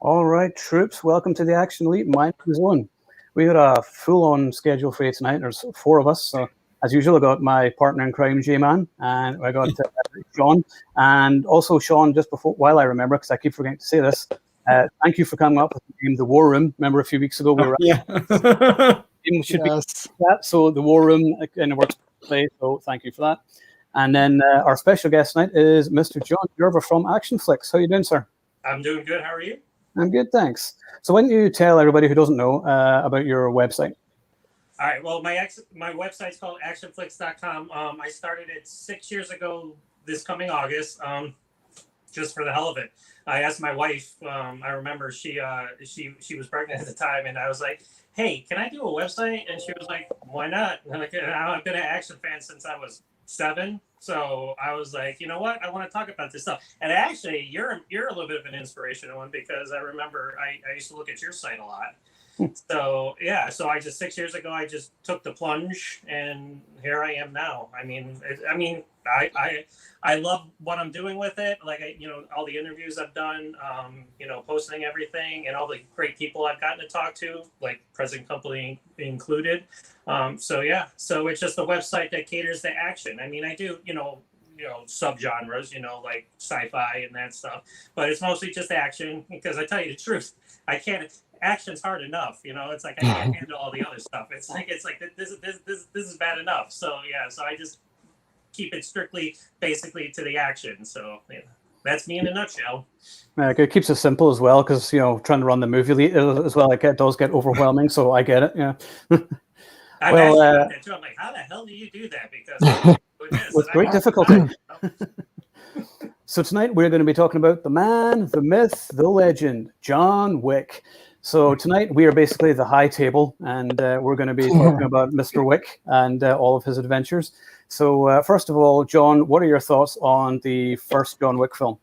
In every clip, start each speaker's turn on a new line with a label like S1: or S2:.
S1: All right, troops, welcome to the Action Elite. My name is Owen. We got a full-on schedule for you tonight. There's four of us. So, as usual, I got my partner in crime, J-Man, and I got Sean, and also Sean. Just before, while I remember, because I keep forgetting to say this, thank you for coming up with the game, The War Room. Remember a few weeks ago we were should be that. So The War Room in the works play. So thank you for that. And then our special guest tonight is Mr. John Gerber from Action Flicks. How you doing, sir?
S2: I'm doing good. How are you?
S1: I'm good, thanks. So why don't you tell everybody who doesn't know about your website?
S2: All right. Well, my website's called actionflix.com. I started it 6 years ago this coming August, just for the hell of it. I asked my wife, I remember she was pregnant at the time, and I was like, hey, can I do a website? And she was like, why not? And I've been an action fan since I was 7. So I was like, you know what? I want to talk about this stuff. And actually, you're a little bit of an inspirational one, because I remember I used to look at your site a lot. So yeah, so I just 6 years ago I just took the plunge, and here I am now. I love what I'm doing with it. Like all the interviews I've done, posting everything, and all the great people I've gotten to talk to, like present company included. So it's just a website that caters to action. I mean, I do subgenres, like sci-fi and that stuff, but it's mostly just action, because I tell you the truth, I can't. Action's hard enough, it's like I can't handle all the other stuff. It's like this is bad enough. So I just keep it strictly basically to the action. So that's me in a nutshell.
S1: It keeps it simple as well, because trying to run the movie as well, like it does get overwhelming. So I get it. Yeah.
S2: I'm like, how the hell do you do that? Because
S1: with great difficulty. So tonight we're going to be talking about the man, the myth, the legend, John Wick. So tonight we are basically the high table, and we're going to be talking about Mr. Wick and all of his adventures. So first of all, John, what are your thoughts on the first John Wick film?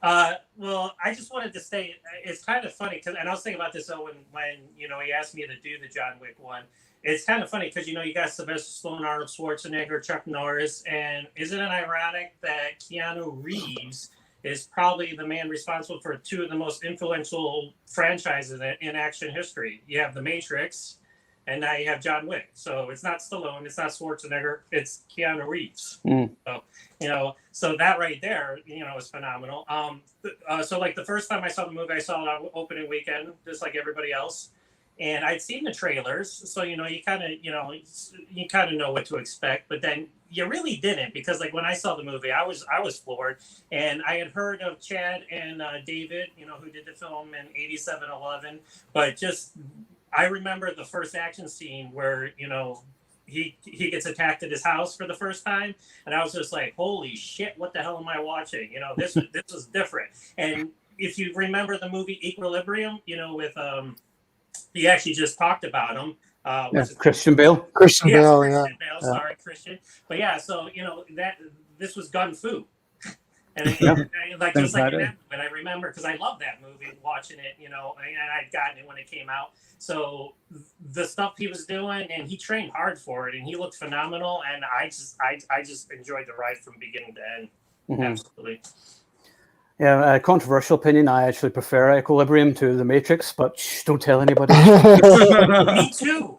S2: Well, I just wanted to say it's kind of funny, and I was thinking about this when he asked me to do the John Wick one. It's kind of funny because you got Sylvester Stallone, Arnold Schwarzenegger, Chuck Norris, and isn't it ironic that Keanu Reeves is probably the man responsible for 2 of the most influential franchises in action history? You have The Matrix, and now you have John Wick. So it's not Stallone, it's not Schwarzenegger, it's Keanu Reeves. So that right there, is phenomenal. So like the first time I saw the movie, I saw it on opening weekend, just like everybody else. And I'd seen the trailers, so you kind of know what to expect, but then you really didn't, because like when I saw the movie, I was floored, and I had heard of Chad and David, who did the film in 87-11, but just I remember the first action scene where he gets attacked at his house for the first time, and I was just like, holy shit, what the hell am I watching? This was different. And if you remember the movie Equilibrium, with he actually just talked about him.
S1: Christian Bale.
S3: Christian Bale.
S2: Sorry, Christian. But yeah, so that this was gun fu, and just like that. And I remember because I loved that movie, watching it, and I'd gotten it when it came out. So the stuff he was doing, and he trained hard for it, and he looked phenomenal. And I just enjoyed the ride from beginning to end. Mm-hmm. Absolutely.
S1: Yeah, a controversial opinion. I actually prefer Equilibrium to The Matrix, but don't tell anybody.
S2: Me too.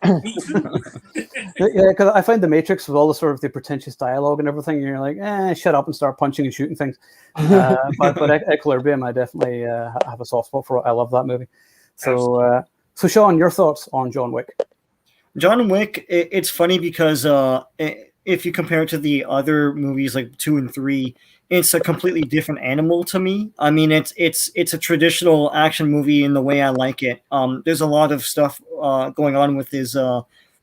S1: Yeah, because I find The Matrix with all the sort of the pretentious dialogue and everything, you're like, shut up and start punching and shooting things. But Equilibrium, I definitely have a soft spot for it. I love that movie. So, Sean, your thoughts on John Wick?
S3: John Wick, it's funny because if you compare it to the other movies like 2 and 3, it's a completely different animal to me. I mean, it's a traditional action movie in the way I like it. There's a lot of stuff going on with his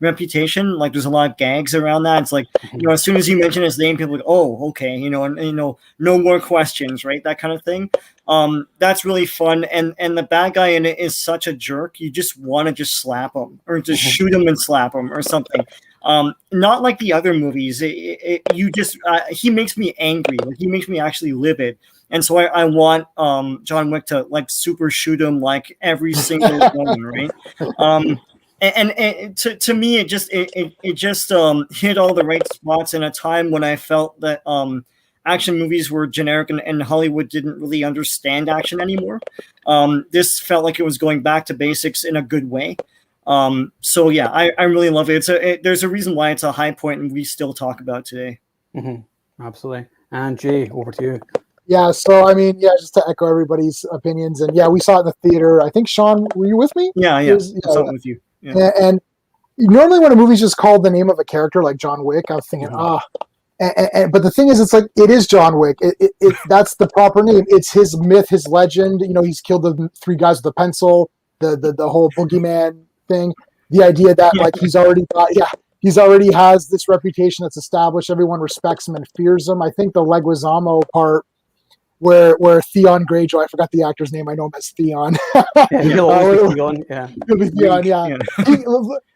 S3: reputation. Like, there's a lot of gags around that. It's like, as soon as you mention his name, people are like, oh, okay, no more questions, right? That kind of thing. That's really fun. And the bad guy in it is such a jerk. You just want to just slap him or just shoot him and slap him or something. Not like the other movies. He makes me angry. Like, he makes me actually livid. And so I want John Wick to like super shoot him like every single one, right? And to me, it just hit all the right spots in a time when I felt that action movies were generic and Hollywood didn't really understand action anymore. This felt like it was going back to basics in a good way. So yeah, I really love it. There's a reason why it's a high point and we still talk about today.
S1: Mm-hmm. Absolutely. And Jay, over to you.
S4: Yeah, so I mean, yeah, just to echo everybody's opinions, and yeah, we saw it in the theater. I think Sean, were you with me?
S3: Yeah, I saw it with you. Yeah.
S4: And normally when a movie's just called the name of a character like John Wick, I was thinking, but the thing is, it's like it is John Wick. That's the proper name. It's his myth, his legend. You know, he's killed the 3 guys with a pencil. The whole boogeyman thing. The idea that like he's already has this reputation that's established. Everyone respects him and fears him. I think the Leguizamo part, where Theon Greyjoy, I forgot the actor's name. I know him as Theon.
S1: He'll always be Theon. Yeah,
S4: he'll be Theon. Yeah.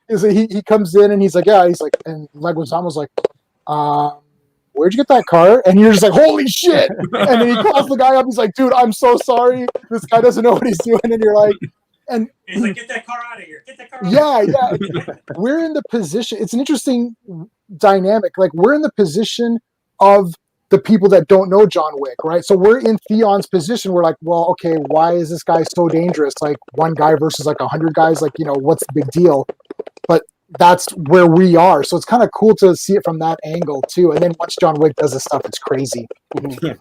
S4: He comes in and he's like, and Leguizamo's like, where'd you get that car? And you're just like, holy shit! And then he calls the guy up. He's like, dude, I'm so sorry. This guy doesn't know what he's doing. And you're like, and
S2: he's like, get that car out of here. Get that car out of here.
S4: Yeah. We're in the position. It's an interesting dynamic. Like we're in the position of the people that don't know John Wick, right? So we're in Theon's position. We're like, well, okay, why is this guy so dangerous? Like one guy versus like 100 guys. Like, you know, what's the big deal? But that's where we are. So it's kind of cool to see it from that angle too. And then once John Wick does this stuff, it's crazy.
S1: Yeah.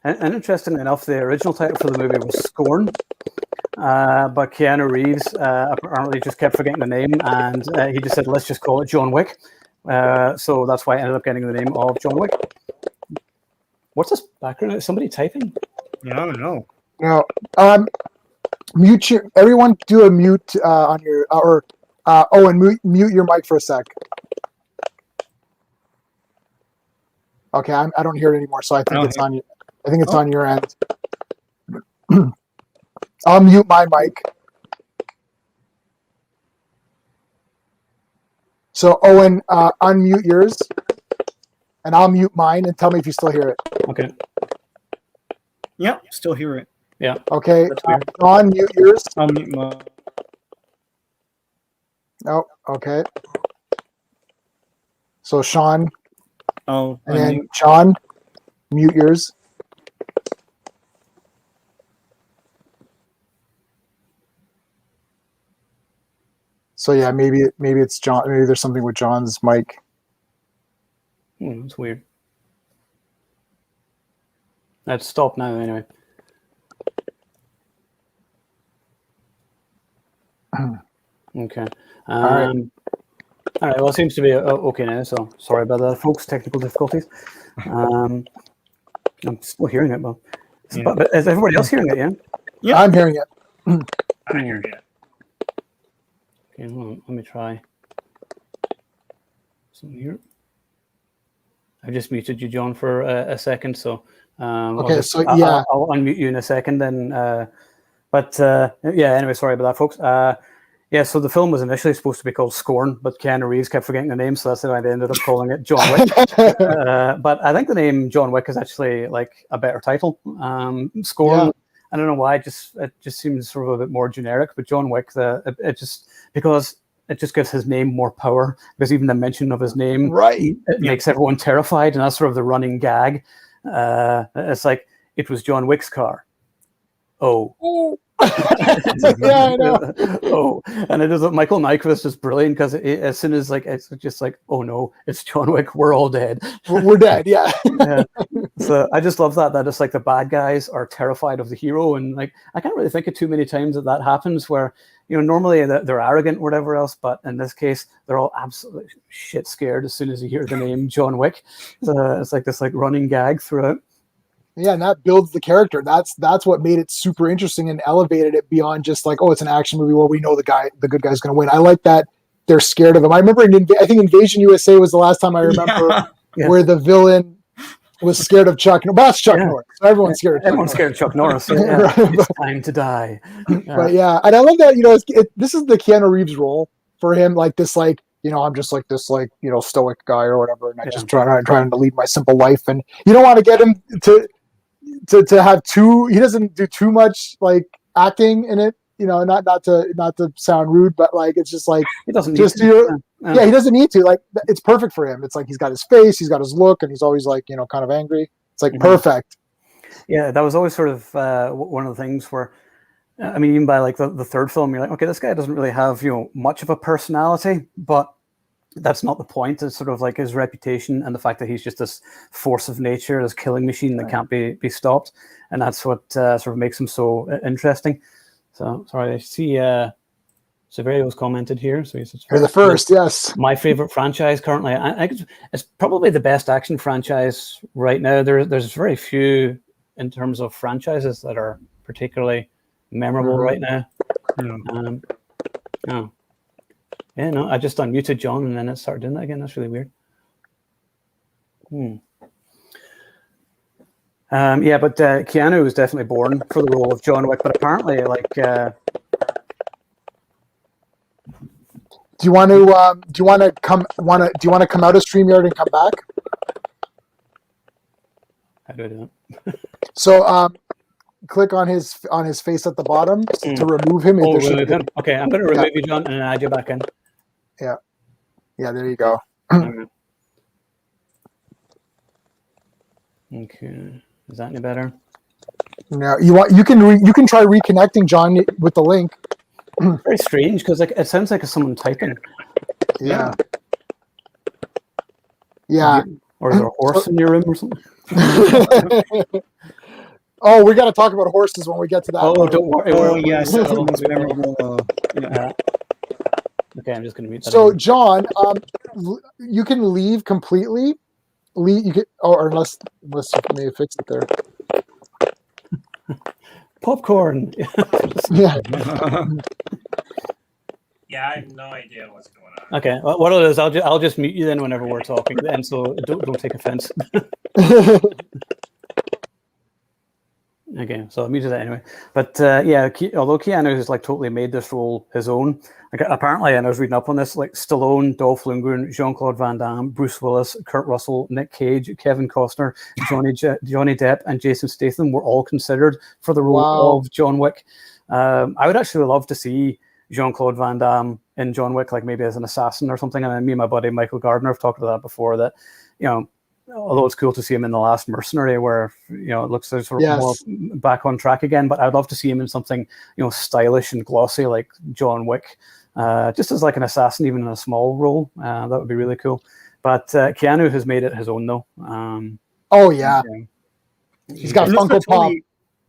S1: And interestingly enough, the original title for the movie was Scorn, but Keanu Reeves apparently just kept forgetting the name, and he just said, let's just call it John Wick. So that's why I ended up getting the name of John Wick. What's this background? Is somebody typing?
S3: Yeah, I don't know.
S4: No. Mute everyone do a mute on your, Owen, mute your mic for a sec. Okay, I don't hear it anymore, so I think it's on you. I think it's on your end. I'll mute my mic. So Owen, unmute yours, and I'll mute mine, and tell me if you still hear it.
S1: Okay.
S3: Yeah, still hear it.
S1: Yeah.
S4: Okay. John, mute yours.
S3: I'll mute mine.
S4: Oh, okay. So Sean.
S3: Oh,
S4: and then John, mute yours. So yeah, maybe it's John. Maybe there's something with John's mic.
S1: It's weird. Let's stop now anyway. Okay. All right. Well, it seems to be okay now. So sorry about that, folks. Technical difficulties. I'm still hearing it, but is everybody else hearing it? Yeah.
S4: Yeah, I'm hearing it.
S2: I hear you.
S1: Okay, hold on. Let me try. Something here. I just muted you, John, for a second. So
S4: okay.
S1: I'll unmute you in a second. Then, Anyway, sorry about that, folks. So the film was initially supposed to be called Scorn, but Keanu Reeves kept forgetting the name, so that's why they ended up calling it John Wick. But I think the name John Wick is actually like a better title. Scorn, I don't know why, it just seems sort of a bit more generic. But John Wick, because it just gives his name more power. Because even the mention of his name, makes everyone terrified, and that's sort of the running gag. It's like it was John Wick's car. Oh.
S4: Yeah, I know.
S1: Oh, and it is Michael Nyqvist is brilliant because as soon as it's just like, oh no, it's John Wick, we're all dead.
S4: We're dead, yeah.
S1: So I just love that it's like the bad guys are terrified of the hero, and like I can't really think of too many times that happens where normally they're arrogant or whatever else, but in this case they're all absolutely shit scared as soon as you hear the name John Wick. So it's like this running gag throughout.
S4: Yeah, and that builds the character. That's what made it super interesting and elevated it beyond just like, oh, it's an action movie where we know the good guy's going to win. I like that they're scared of him. I remember I think Invasion USA was the last time I remember where the villain was scared of Chuck. But that's Chuck Norris. So everyone's scared of Chuck
S1: Everyone's scared of Chuck Norris. It's time to die.
S4: But yeah, and I love that, this is the Keanu Reeves role for him, like this, I'm just like this, stoic guy or whatever, and I just trying to lead my simple life. And you don't want to get him to have he doesn't do too much like acting in it, not to sound rude, but like it's just like
S1: he doesn't
S4: just
S1: need to.
S4: He doesn't need to. Like it's perfect for him. It's like he's got his face, he's got his look, and he's always like kind of angry. It's like perfect.
S1: Yeah, that was always sort of one of the things where I mean, even by like the third film, you're like, okay, this guy doesn't really have, much of a personality, but that's not the point. It's sort of like his reputation and the fact that he's just this force of nature, this killing machine that can't be stopped. And that's what sort of makes him so interesting. So, sorry, I see Severio's commented here. So
S4: you're the first, yes.
S1: My favorite franchise currently. It's probably the best action franchise right now. There's very few in terms of franchises that are particularly memorable right now. Yeah, no, I just unmuted John and then it started doing that again. That's really weird. Yeah, but Keanu was definitely born for the role of John Wick, but apparently, like,
S4: do you want to come out of StreamYard and come back?
S1: How do I do
S4: that? So, click on his face at the bottom to remove him.
S1: Remove him. Okay, I'm going to remove you, John, and then add you back in.
S4: Yeah. There you go.
S1: Okay. Is that any better?
S4: No, you can try reconnecting John with the link.
S1: Very strange because like it sounds like someone typing.
S4: Yeah.
S1: Or is there a horse in your room or something?
S4: Oh, we got to talk about horses when we get to that.
S1: Oh, don't worry.
S3: Oh, yes. Memorable.
S1: Okay, I'm just going to mute that.
S4: So, John, you can leave completely. You can, or unless you may have fixed it there.
S1: Popcorn.
S4: Yeah.
S2: Yeah, I have no idea what's going on.
S1: Okay, well, what I'll do is I'll just mute you then whenever we're talking, and so don't take offense. Okay, so I muted that anyway. But although Keanu has like totally made this role his own, like apparently, and I was reading up on this, like Stallone, Dolph Lundgren, Jean-Claude Van Damme, Bruce Willis, Kurt Russell, Nick Cage, Kevin Costner, Johnny Depp, and Jason Statham were all considered for the role of John Wick. I would actually love to see Jean-Claude Van Damme in John Wick, like maybe as an assassin or something. And me and my buddy Michael Gardner have talked about that before. That although it's cool to see him in The Last Mercenary, where it looks sort of more back on track again, but I'd love to see him in something stylish and glossy like John Wick, just as like an assassin, even in a small role. That would be really cool. But Keanu has made it his own, though.
S4: He's got Funko Pop.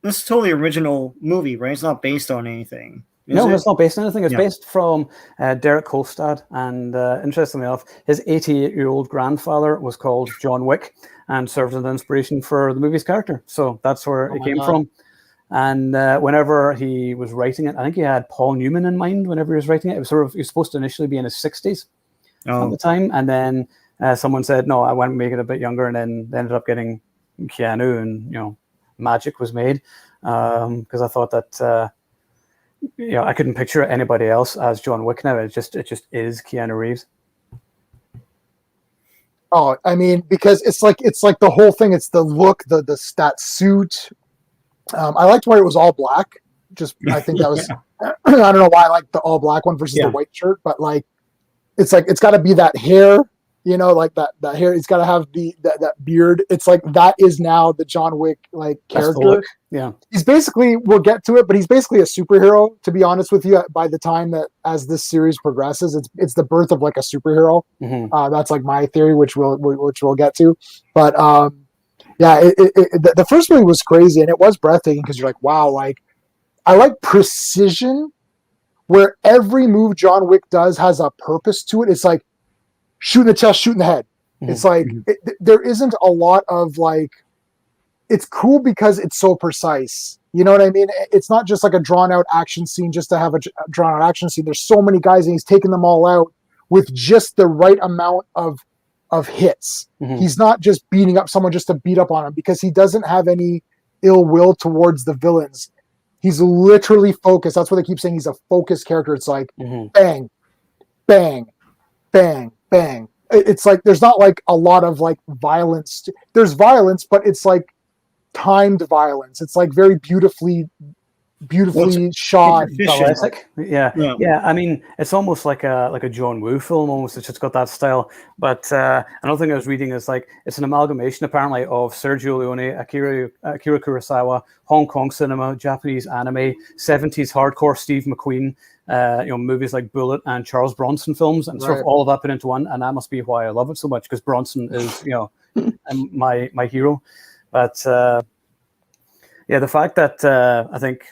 S3: This is totally original movie, right? It's not based on anything.
S1: It's not based on anything. It's based from Derek Kolstad. And interestingly enough, his 88-year-old grandfather was called John Wick and served as an inspiration for the movie's character. So that's where it came from. And whenever he was writing it, I think he had Paul Newman in mind whenever he was writing it. It was he was supposed to initially be in his 60s at the time. And then someone said, no, I want to make it a bit younger. And then they ended up getting Keanu and, magic was made. Because I thought that... I couldn't picture anybody else as John Wick now. It just is Keanu Reeves.
S4: Oh, I mean, because it's like the whole thing. It's the look, that suit. I liked why it was all black. I think that was. I don't know why I like the all black one versus the white shirt, but it's got to be that hair. Like that hair. It's got to have that beard. It's like that is now the John Wick character.
S1: Yeah, he's
S4: basically, we'll get to it, but he's basically a superhero. To be honest with you, by the time that as this series progresses, it's the birth of like a superhero. Mm-hmm. That's like my theory, which we'll get to. But the first movie was crazy and it was breathtaking because you're like, wow, like I like precision, where every move John Wick does has a purpose to it. It's like shoot in the chest, shoot in the head. Mm-hmm. It's like there isn't a lot of like. It's cool because it's so precise. You know what I mean? It's not just like a drawn out action scene just to have a drawn out action scene. There's so many guys and he's taking them all out with just the right amount of hits. Mm-hmm. He's not just beating up someone just to beat up on him because he doesn't have any ill will towards the villains. He's literally focused. That's what they keep saying. He's a focused character. It's like bang, bang, bang, bang. It's like there's not like a lot of like violence. There's violence, but it's like timed violence. It's like very beautifully beautifully shot.
S1: Stylistic. Yeah.
S3: Yeah.
S1: Yeah. I mean, it's almost like a John Woo film. Almost, it's just got that style. But another thing I was reading is like it's an amalgamation apparently of Sergio Leone, Akira Kurosawa, Hong Kong cinema, Japanese anime, 70s hardcore Steve McQueen, movies like Bullet and Charles Bronson films, and sort of all of that put into one. And that must be why I love it so much, because Bronson is my hero. But yeah, the fact that I think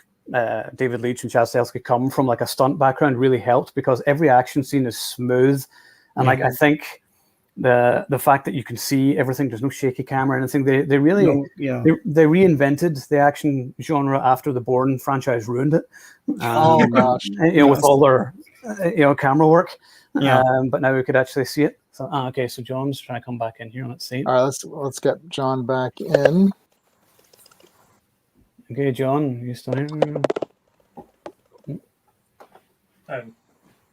S1: David Leitch and Chad Stahelski come from like a stunt background really helped, because every action scene is smooth, and like I think the fact that you can see everything, there's no shaky camera or anything. They really they reinvented the action genre after the Bourne franchise ruined it.
S4: Oh gosh,
S1: with all their camera work. But now we could actually see it. So okay, so John's trying to come back in here. Let's see.
S4: All right, let's get John back in.
S1: Okay, John, you still here?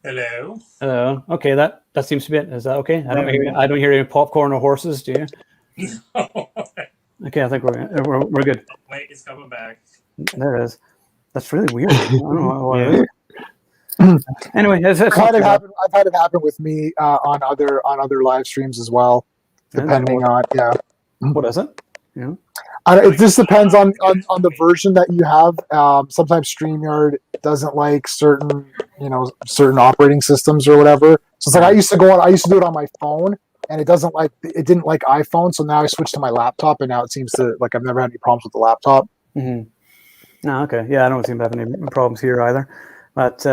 S2: Hello.
S1: Hello. Okay, that seems to be it. Is that okay? I don't hear any popcorn or horses. Do you? Okay, I think we're good.
S2: Wait, it's coming back.
S1: There it is. That's really weird. I don't know what it is. Anyway, I've had it
S4: happen with me on other live streams as well, depending on
S1: What is it? Yeah.
S4: It just depends on the version that you have. Sometimes StreamYard doesn't like certain operating systems or whatever. So it's like I used to do it on my phone, and it didn't like iPhone. So now I switched to my laptop, and now it seems to like I've never had any problems with the laptop.
S1: Mm-hmm. No, okay, yeah, I don't seem to have any problems here either. But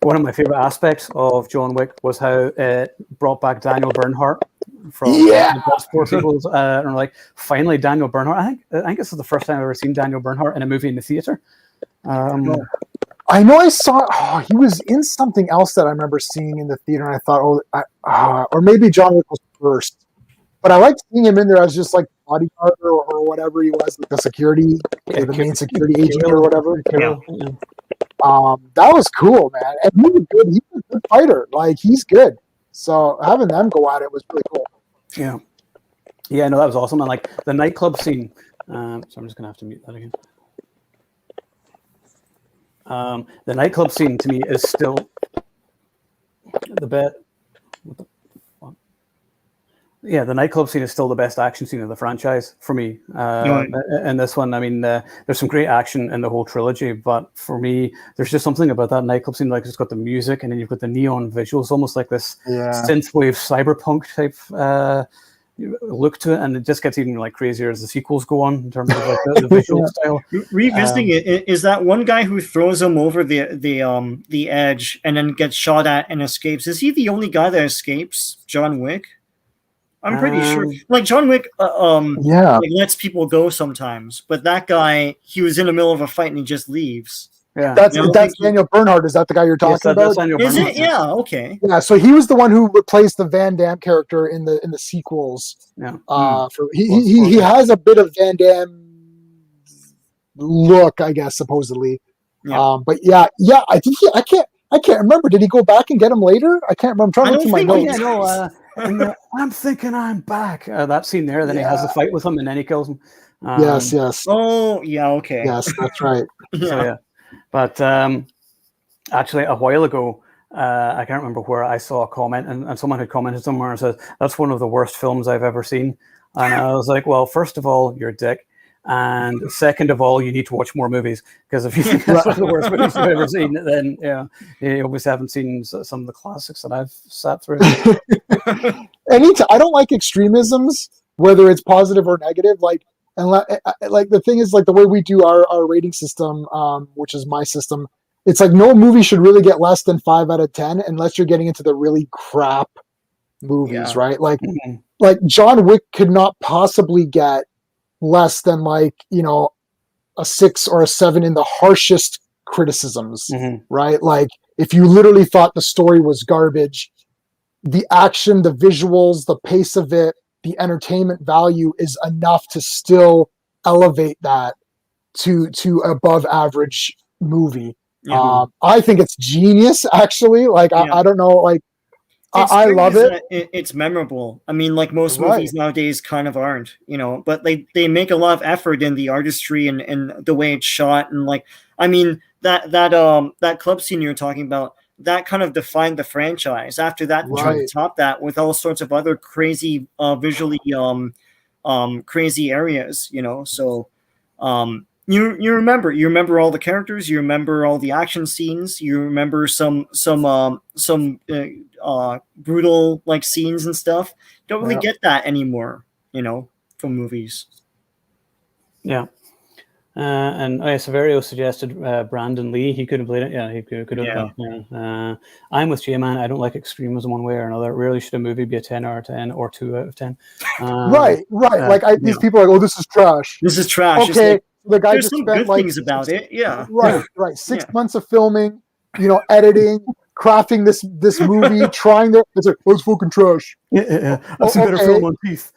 S1: one of my favorite aspects of John Wick was how it brought back Daniel Bernhardt from Bloodsport sequels. And like, finally, Daniel Bernhardt. I think this is the first time I've ever seen Daniel Bernhardt in a movie in the theater.
S4: I know I saw. Oh, he was in something else that I remember seeing in the theater, and I thought, or maybe John Wick was first. But I liked seeing him in there as just like bodyguard or whatever he was, like the security, the main security agent or whatever. That was cool, man. And he was good. He's a good fighter. Like, he's good. So having them go at it was really cool.
S1: Yeah. Yeah, no, that was awesome. And like the nightclub scene. So I'm just gonna have to mute that again. The nightclub scene to me is still the best. Yeah, the nightclub scene is still the best action scene of the franchise for me. And this one, I mean, there's some great action in the whole trilogy, but for me, there's just something about that nightclub scene. Like, it's got the music, and then you've got the neon visuals, almost like this synthwave cyberpunk type look to it, and it just gets even like crazier as the sequels go on in terms of like the visual style.
S3: Revisiting it, is that one guy who throws him over the edge and then gets shot at and escapes? Is he the only guy that escapes John Wick? I'm pretty sure. Like, John Wick, like, lets people go sometimes, but that guy, he was in the middle of a fight and he just leaves.
S1: Yeah,
S4: that's Daniel Bernhardt. Is that the guy you're talking about?
S3: Is it? Yeah. Okay.
S4: Yeah. So he was the one who replaced the Van Damme character in the sequels.
S1: Yeah.
S4: He has a bit of Van Damme look, I guess, supposedly. Yeah. But yeah. I think I can't remember. Did he go back and get him later? I can't remember. I'm trying to look through my notes.
S1: I'm thinking I'm back. That scene there, then he has a fight with him, and then he kills him.
S4: Yes.
S3: Oh, yeah, okay.
S4: Yes, that's right.
S1: So, but actually, a while ago, I can't remember where I saw a comment, and someone had commented somewhere and said, that's one of the worst films I've ever seen. And I was like, well, first of all, you're a dick. And second of all, you need to watch more movies, because if you think that's one of the worst movies you've ever seen, then you obviously haven't seen some of the classics that I've sat through.
S4: I don't like extremisms, whether it's positive or negative. Like the thing is, like, the way we do our rating system, which is my system, it's like no movie should really get less than 5 out of 10 unless you're getting into the really crap movies, right? Like John Wick could not possibly get less than a 6 or a 7 in the harshest criticisms, right? Like, if you literally thought the story was garbage, the action, the visuals, the pace of it, the entertainment value is enough to still elevate that to above average movie. I think it's genius, actually. Like, I don't know, like, I love it.
S3: It's memorable. I mean, like most
S4: Right.
S3: movies nowadays kind of aren't, but they make a lot of effort in the artistry and the way it's shot. And like, I mean, that club scene you're talking about, that kind of defined the franchise. After that, they tried to
S4: Right.
S3: top that with all sorts of other crazy, visually crazy areas, so you remember all the characters, you remember all the action scenes, you remember some brutal like scenes and stuff. Don't really
S4: Yeah.
S3: get that anymore, from movies.
S1: Yeah. And Severio suggested Brandon Lee. He could have played it. Yeah, he could have.
S3: Yeah.
S1: Yeah. I'm with J-Man. I don't like extremism one way or another. Really, should a movie be a 10 out of 10 or 2 out of 10?
S4: Right. Like these people are like, oh, this is trash.
S3: This is trash.
S4: Okay,
S3: Like,
S4: the guy
S3: there's
S4: just
S3: some
S4: spent
S3: good
S4: like
S3: things about it. Yeah.
S4: Right. 6
S3: Yeah.
S4: months of filming, editing, crafting this movie, trying to. It's like, oh, it's fucking trash.
S1: Yeah. I've seen better film on teeth.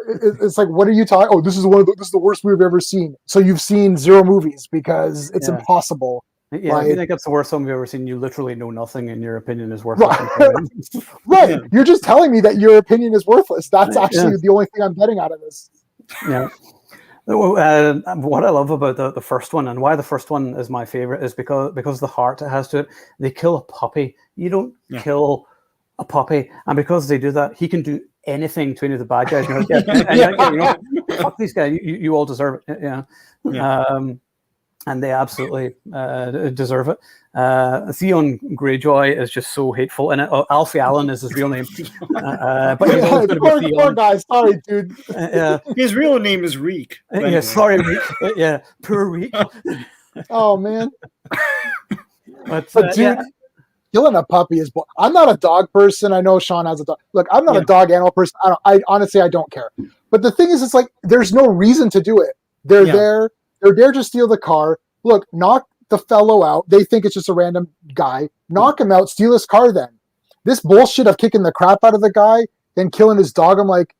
S4: It's like, what are you talking? Oh, this is the worst movie I've ever seen. So you've seen 0 movies because it's impossible.
S1: Yeah, if you think it's the worst film you've ever seen, you literally know nothing, and your opinion is worthless.
S4: Right. Yeah. You're just telling me that your opinion is worthless. That's actually the only thing I'm getting out of this.
S1: Yeah. What I love about the first one, and why the first one is my favorite, is because the heart it has to it. They kill a puppy. You don't kill a puppy, and because they do that, he can do anything to any of the bad guys. Fuck these guys. You all deserve it. Yeah. And they absolutely deserve it. Theon Greyjoy is just so hateful, and Alfie Allen is his real name. But he's always going to be
S4: poor guy. Sorry, dude.
S3: His real name is Reek.
S1: Yeah, sorry, Reek. Yeah, poor Reek.
S4: Oh man.
S1: But
S4: dude, killing a puppy is. I'm not a dog person. I know Sean has a dog. Look, I'm not a dog animal person. I honestly, I don't care. But the thing is, it's like there's no reason to do it. They're there. They're there to steal the car. Look, knock the fellow out. They think it's just a random guy. Knock him out. Steal his car. Then this bullshit of kicking the crap out of the guy, then killing his dog. I'm like,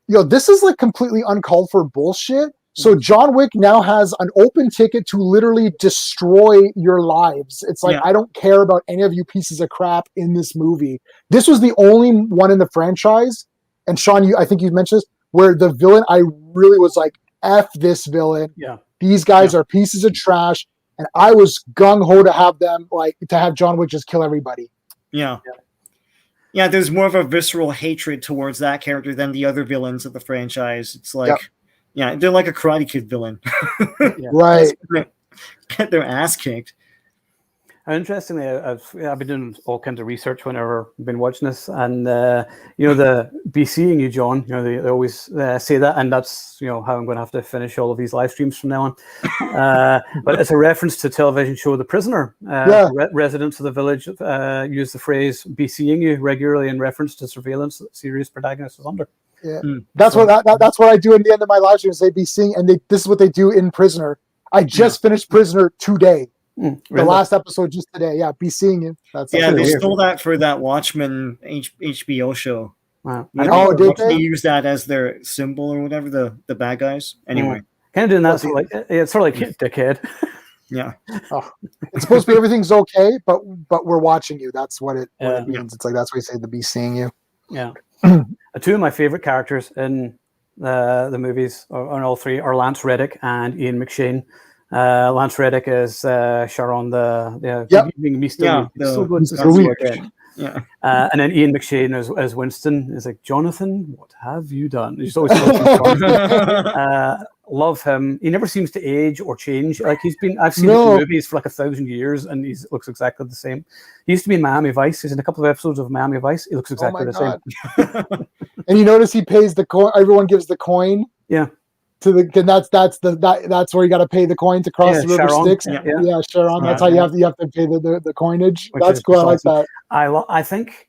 S4: this is like completely uncalled for bullshit. So John Wick now has an open ticket to literally destroy your lives. It's like, I don't care about any of you pieces of crap in this movie. This was the only one in the franchise. And Sean, I think you mentioned this, where the villain, I really was like, F this villain.
S1: Yeah.
S4: These guys are pieces of trash. And I was gung-ho to have John Wick just kill everybody.
S3: Yeah. There's more of a visceral hatred towards that character than the other villains of the franchise. It's like, they're like a Karate Kid villain.
S4: Right.
S3: Get their ass kicked.
S1: Interestingly, I've been doing all kinds of research whenever I've been watching this, and the be seeing you, John. They always say that, and that's how I'm going to have to finish all of these live streams from now on. But it's a reference to television show The Prisoner. Residents of the village use the phrase "be seeing you" regularly in reference to surveillance that serious protagonist is under.
S4: Yeah, that's what I do in the end of my live stream. They be seeing, and this is what they do in Prisoner. I just finished Prisoner today.
S1: Really?
S4: The last episode just today. Yeah, be seeing you.
S3: They stole that for that Watchmen HBO show.
S1: Wow.
S4: Did
S3: they use that as their symbol or whatever, the bad guys? Anyway.
S1: Kind of doing that it's sort of like dickhead.
S3: Yeah.
S4: It's supposed to be everything's okay, but we're watching you. That's what it means. It's like that's what we say, the be seeing you.
S1: Yeah. Two of my favorite characters in the movies, on all three, are Lance Reddick and Ian McShane. Lance Reddick is Sharon, and then Ian McShane as Winston is like, Jonathan, what have you done? He's always love him. He never seems to age or change. Like I've seen him in movies for like 1,000 years, and he looks exactly the same. He used to be in Miami Vice. He's in a couple of episodes of Miami Vice. He looks exactly the same.
S4: And you notice he pays the coin. Everyone gives the coin.
S1: Yeah.
S4: And that's where you got to pay the coin to cross the river Styx. Yeah, Sharon. That's how you have to pay the coinage.
S1: Which
S4: that's cool. I like that.
S1: I think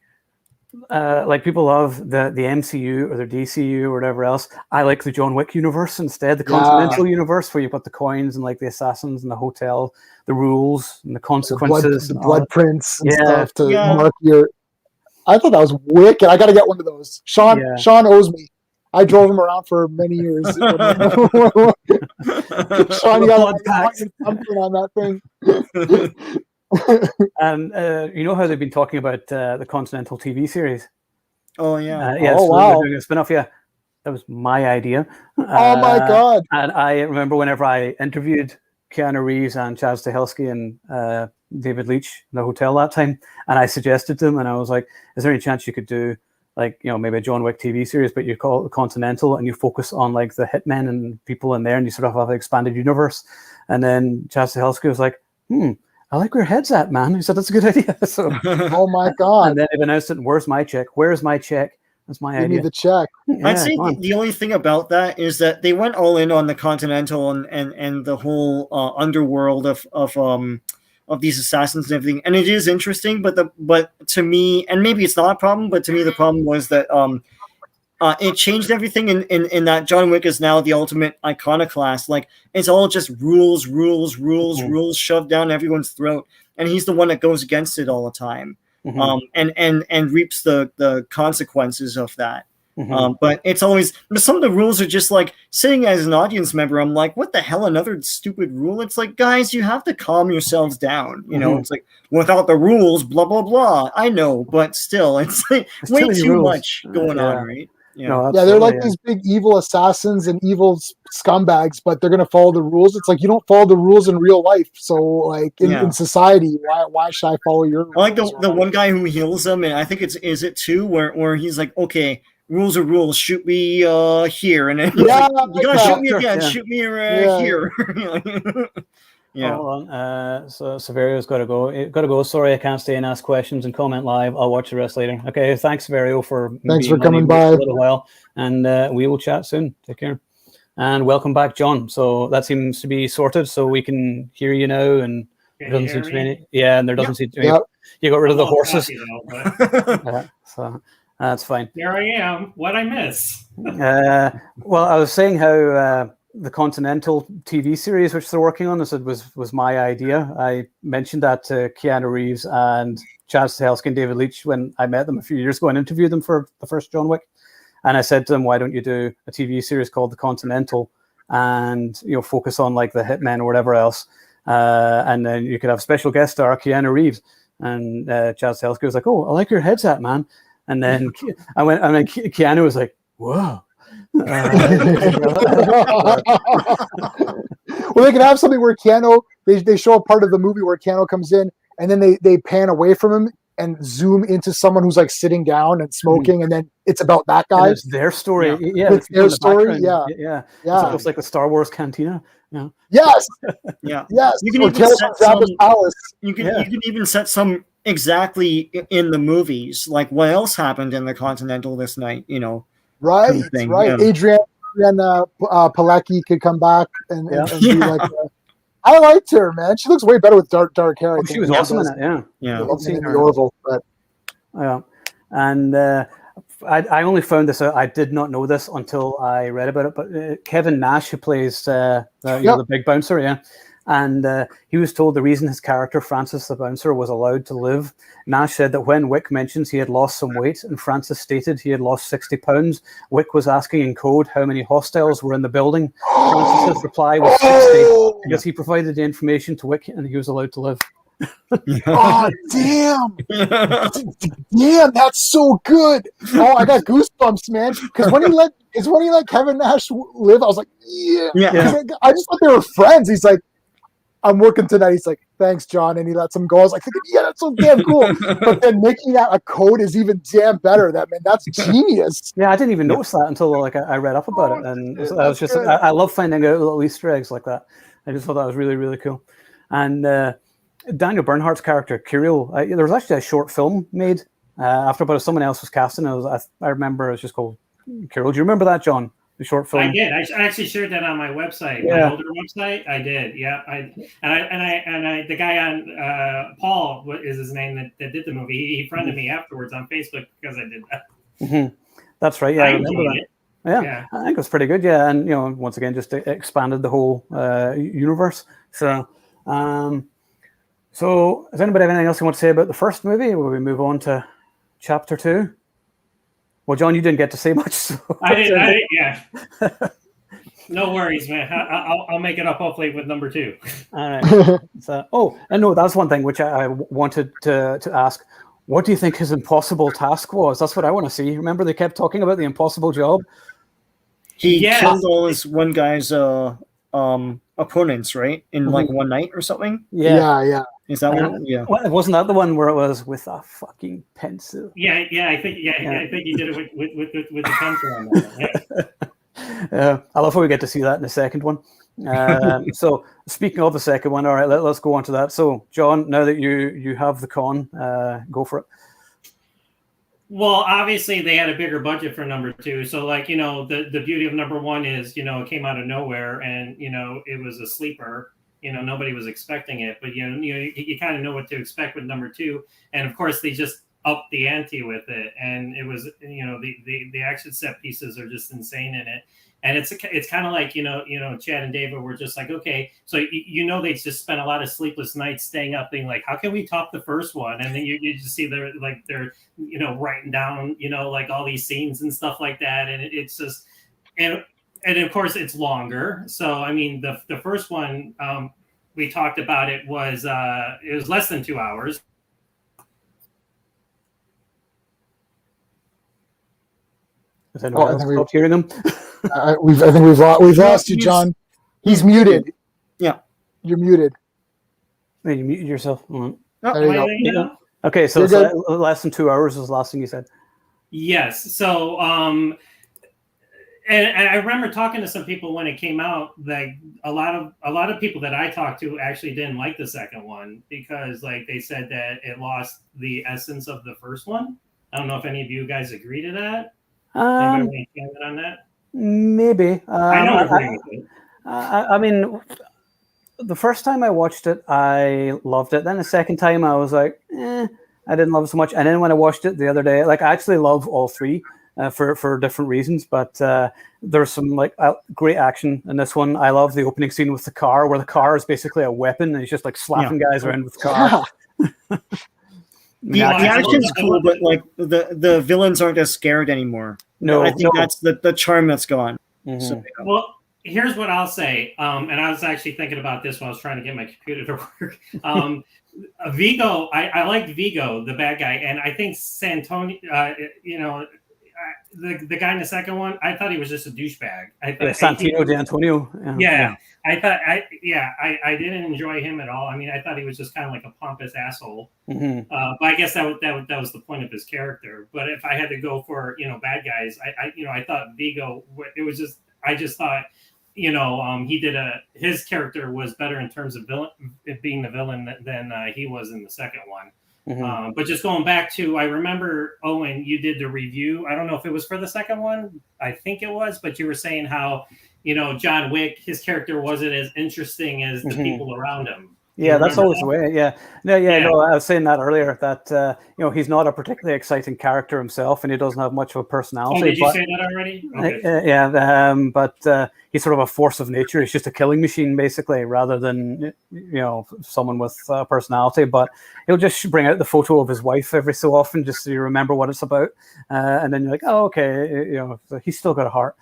S1: like people love the MCU or the DCU or whatever else. I like the John Wick universe instead, the Continental universe, where you've got the coins and like the assassins and the hotel, the rules and the consequences,
S4: the blood prints and stuff to mark your. I thought that was wicked. I got to get one of those. Sean owes me. I drove him around for many years. Sean, you got something on that thing.
S1: And you know how they've been talking about the Continental TV series?
S3: Oh yeah.
S1: Yeah,
S4: Oh,
S1: so
S4: wow.
S1: they're doing a spin-off. Yeah, that was my idea.
S4: Oh my God.
S1: And I remember whenever I interviewed Keanu Reeves and Chaz Stahelski and David Leitch in the hotel that time, and I suggested to them, and I was like, "Is there any chance you could do like maybe a John Wick TV series, but you call it Continental, and you focus on like the hitmen and people in there, and you sort of have an expanded universe?" And then Chaz Stahelski was like, I like where your head's at, man. He said, that's a good idea. So,
S4: Oh my God.
S1: and then they've announced it. Where's my check? Where's my check? That's my
S4: Give me
S1: idea.
S4: the check.
S3: I'd say the only thing about that is that they went all in on the Continental and the whole underworld of these assassins and everything, and it is interesting. But to me, and maybe it's not a problem, but to me the problem was that it changed everything in that John Wick is now the ultimate iconoclast. Like it's all just rules shoved down everyone's throat, and he's the one that goes against it all the time. And reaps the consequences of that. But it's always, but some of the rules are just like sitting as an audience member. I'm like, what the hell? Another stupid rule? It's like, guys, you have to calm yourselves down. It's like without the rules, blah blah blah. I know, but still, it's like way too much going on, right?
S1: No,
S4: they're like these big evil assassins and evil scumbags, but they're gonna follow the rules. It's like you don't follow the rules in real life, so like in society, why should I follow your rules?
S3: I like the one guy who heals them, and I think is it two where he's like, okay, rules are rules, shoot me here, and then like, you gotta shoot me again, shoot me here. Yeah.
S1: Hold on. So Severio's got to go. Sorry, I can't stay and ask questions and comment live. I'll watch the rest later. Okay. Thanks, Severio,
S4: thanks for coming by.
S1: A little while, and we will chat soon. Take care, and welcome back, John. So that seems to be sorted, so we can hear you now, and there doesn't seem to be any. Yeah, and there doesn't seem to be. You got rid of the horses. So that's fine.
S5: There I am. What I miss?
S1: Well, I was saying how. The Continental TV series, which they're working on, was my idea. I mentioned that to Keanu Reeves and Chaz Stahelski and David Leitch when I met them a few years ago and interviewed them for the first John Wick. And I said to them, why don't you do a TV series called The Continental and focus on like the hitmen or whatever else, and then you could have special guest star Keanu Reeves. And Chaz Stahelski was like, oh, I like your headset, man. And then Keanu was like, whoa.
S4: Well, they could have something where Keanu, they show a part of the movie where Keanu comes in and then they pan away from him and zoom into someone who's like sitting down and smoking, and then it's about that guy.
S1: And it's their story. Yeah,
S4: it's their story. Yeah.
S1: It's almost like the Star Wars cantina.
S4: Yes.
S3: Yeah.
S4: Yes.
S3: You can even set some, you can even set some exactly in the movies, like what else happened in the Continental this night,
S4: Right, right. Yeah. Adrian Pilecki could come back and be like, I liked her, man. She looks way better with dark hair.
S1: She was awesome in it,
S4: yeah. I've seen her. Orville, but...
S1: Yeah, and I only found this out. I did not know this until I read about it. But Kevin Nash, who plays the big bouncer, and he was told the reason his character Francis the bouncer was allowed to live. Nash said that when Wick mentions he had lost some weight and Francis stated he had lost 60 pounds, Wick was asking in code how many hostiles were in the building. Francis's reply was 60 because he provided the information to Wick and he was allowed to live.
S4: Oh, damn. Damn, that's so good. Oh, I got goosebumps, man. Because when he let Kevin Nash live, I was like, yeah. I just thought they were friends. He's like, I'm working tonight. He's like, thanks, John. And he lets him go. I was like, yeah, that's so damn cool. But then making that a code is even damn better. That's genius.
S1: Yeah, I didn't even notice that until I read up about it. And I was just, I love finding out little Easter eggs like that. I just thought that was really, really cool. And Daniel Bernhardt's character, Kirill, there was actually a short film made after, but someone else was casting. I remember it was just called Kirill. Do you remember that, Johon? The short film.
S5: I did. I actually shared that on my website, my older website. I did. Yeah. The guy on Paul, what is his name that did the movie? He friended me afterwards on Facebook because I did that.
S1: Mm-hmm. That's right. Yeah, I remember that. Yeah, I think it was pretty good. Yeah, and once again, just expanded the whole universe. So, does anybody have anything else you want to say about the first movie? Will we move on to chapter 2? Well, John, you didn't get to say much. So.
S5: I did. Yeah. No worries, man. I'll make it up hopefully with number 2.
S1: All right. So, and no, that's one thing which I wanted to ask. What do you think his impossible task was? That's what I want to see. Remember, they kept talking about the impossible job.
S3: He killed all his one guy's opponents, right? In like one night or something.
S4: Yeah.
S3: Is that one? Yeah.
S1: Well, wasn't that the one where it was with a fucking pencil?
S5: Yeah. I think he did it with the pencil on that. Yeah.
S1: I love how we get to see that in the second one. So speaking of the second one, all right, let's go on to that. So John, now that you have the con, go for it.
S5: Well, obviously they had a bigger budget for number 2. So like, the beauty of number 1 is, it came out of nowhere and, it was a sleeper. Nobody was expecting it, but you kind of know what to expect with number 2. And of course they just upped the ante with it. And it was, the action set pieces are just insane in it. And it's kind of like, Chad and David were just like, okay, so they just spent a lot of sleepless nights staying up being like, how can we top the first one? And then you just see they're writing down, like all these scenes and stuff like that. And it's just, and of course it's longer. So, I mean, the first one, we talked about it was less than 2 hours.
S1: Is anyone else stop hearing him?
S4: I think we've lost you, John. He's muted.
S3: Yeah,
S4: you're muted.
S1: Hey, you muted yourself.
S4: There you go.
S1: Okay, so less than 2 hours was the last thing you said.
S5: Yes. So, and I remember talking to some people when it came out. Like a lot of people that I talked to actually didn't like the second one because, like, they said that it lost the essence of the first one. I don't know if any of you guys agree to that. Anybody comment on that?
S1: Maybe.
S5: I don't agree with it.
S1: I mean, the first time I watched it, I loved it. Then the second time, I was like, I didn't love it so much. And then when I watched it the other day, like I actually love all three for different reasons. But there's some like great action in this one. I love the opening scene with the car, where the car is basically a weapon, and he's just like slapping guys around with the car.
S3: The action's cool, but like the villains aren't as scared anymore.
S1: No,
S3: I think that's the charm that's gone.
S1: Mm-hmm.
S3: So,
S5: well, here's what I'll say, and I was actually thinking about this when I was trying to get my computer to work. Vigo, I liked Vigo, the bad guy, and I think Santoni, the guy in the second one, I thought he was just a douchebag.
S1: Santino D'Antonio.
S5: Yeah. I thought I didn't enjoy him at all. I mean, I thought he was just kind of like a pompous asshole.
S1: Mm-hmm.
S5: But I guess that was the point of his character. But if I had to go for bad guys, I thought Vigo. It was just I just thought his character was better in terms of being the villain than he was in the second one.
S1: Mm-hmm.
S5: But just going back to, I remember, Owen, you did the review. I don't know if it was for the second one. I think it was, but you were saying how, John Wick, his character wasn't as interesting as the people around him.
S1: Yeah, that's always the way. Yeah. No, I was saying that earlier that, he's not a particularly exciting character himself and he doesn't have much of a personality.
S5: Oh, did you say that already?
S1: Okay. But he's sort of a force of nature. He's just a killing machine, basically, rather than, someone with a personality. But he'll just bring out the photo of his wife every so often just so you remember what it's about. And then you're like, oh, okay, he's still got a heart.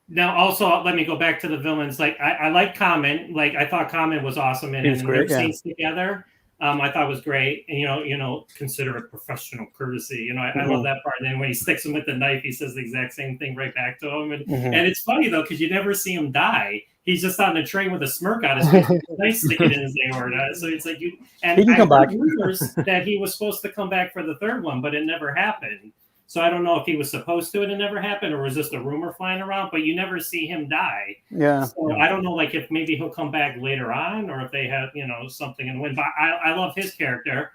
S5: Now, also, let me go back to the villains. Like, I like Common. Like, I thought Common was awesome in their scenes together. I thought it was great. And, consider it professional courtesy. I love that part. And then when he sticks him with the knife, he says the exact same thing right back to him. And it's funny, though, because you never see him die. He's just on a train with a smirk on his face, knife sticking in his aorta. So it's like, he can come back. Rumors that he was supposed to come back for the third one, but it never happened. So I don't know if he was supposed to and it never happened, or was just a rumor flying around, but you never see him die.
S1: Yeah.
S5: So I don't know, like, if maybe he'll come back later on, or if they have, something in the wind. But I love his character.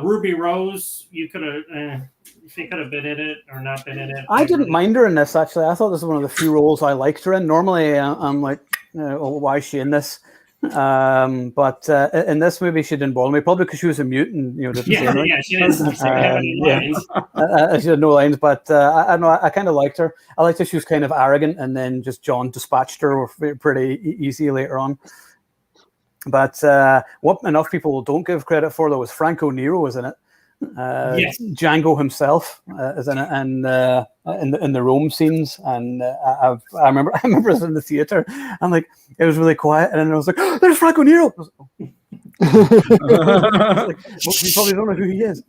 S5: Ruby Rose, she could have been in it or not been in it.
S1: I didn't mind her in this, actually. I thought this was one of the few roles I liked her in. Normally, I'm like, why is she in this? But in this movie, she didn't bother me, probably because she was a mute and
S5: she didn't have any lines.
S1: She had no lines, but I don't know. I kind of liked her. I liked that she was kind of arrogant, and then just John dispatched her pretty easy later on. But what enough people don't give credit for, though, was Franco Nero was in it.
S5: Yes.
S1: Django himself is in it, and in the Rome scenes, and I remember I was in the theater, and like it was really quiet, and then I was like, oh, "There's Franco Nero." Like, most people probably don't know who he is.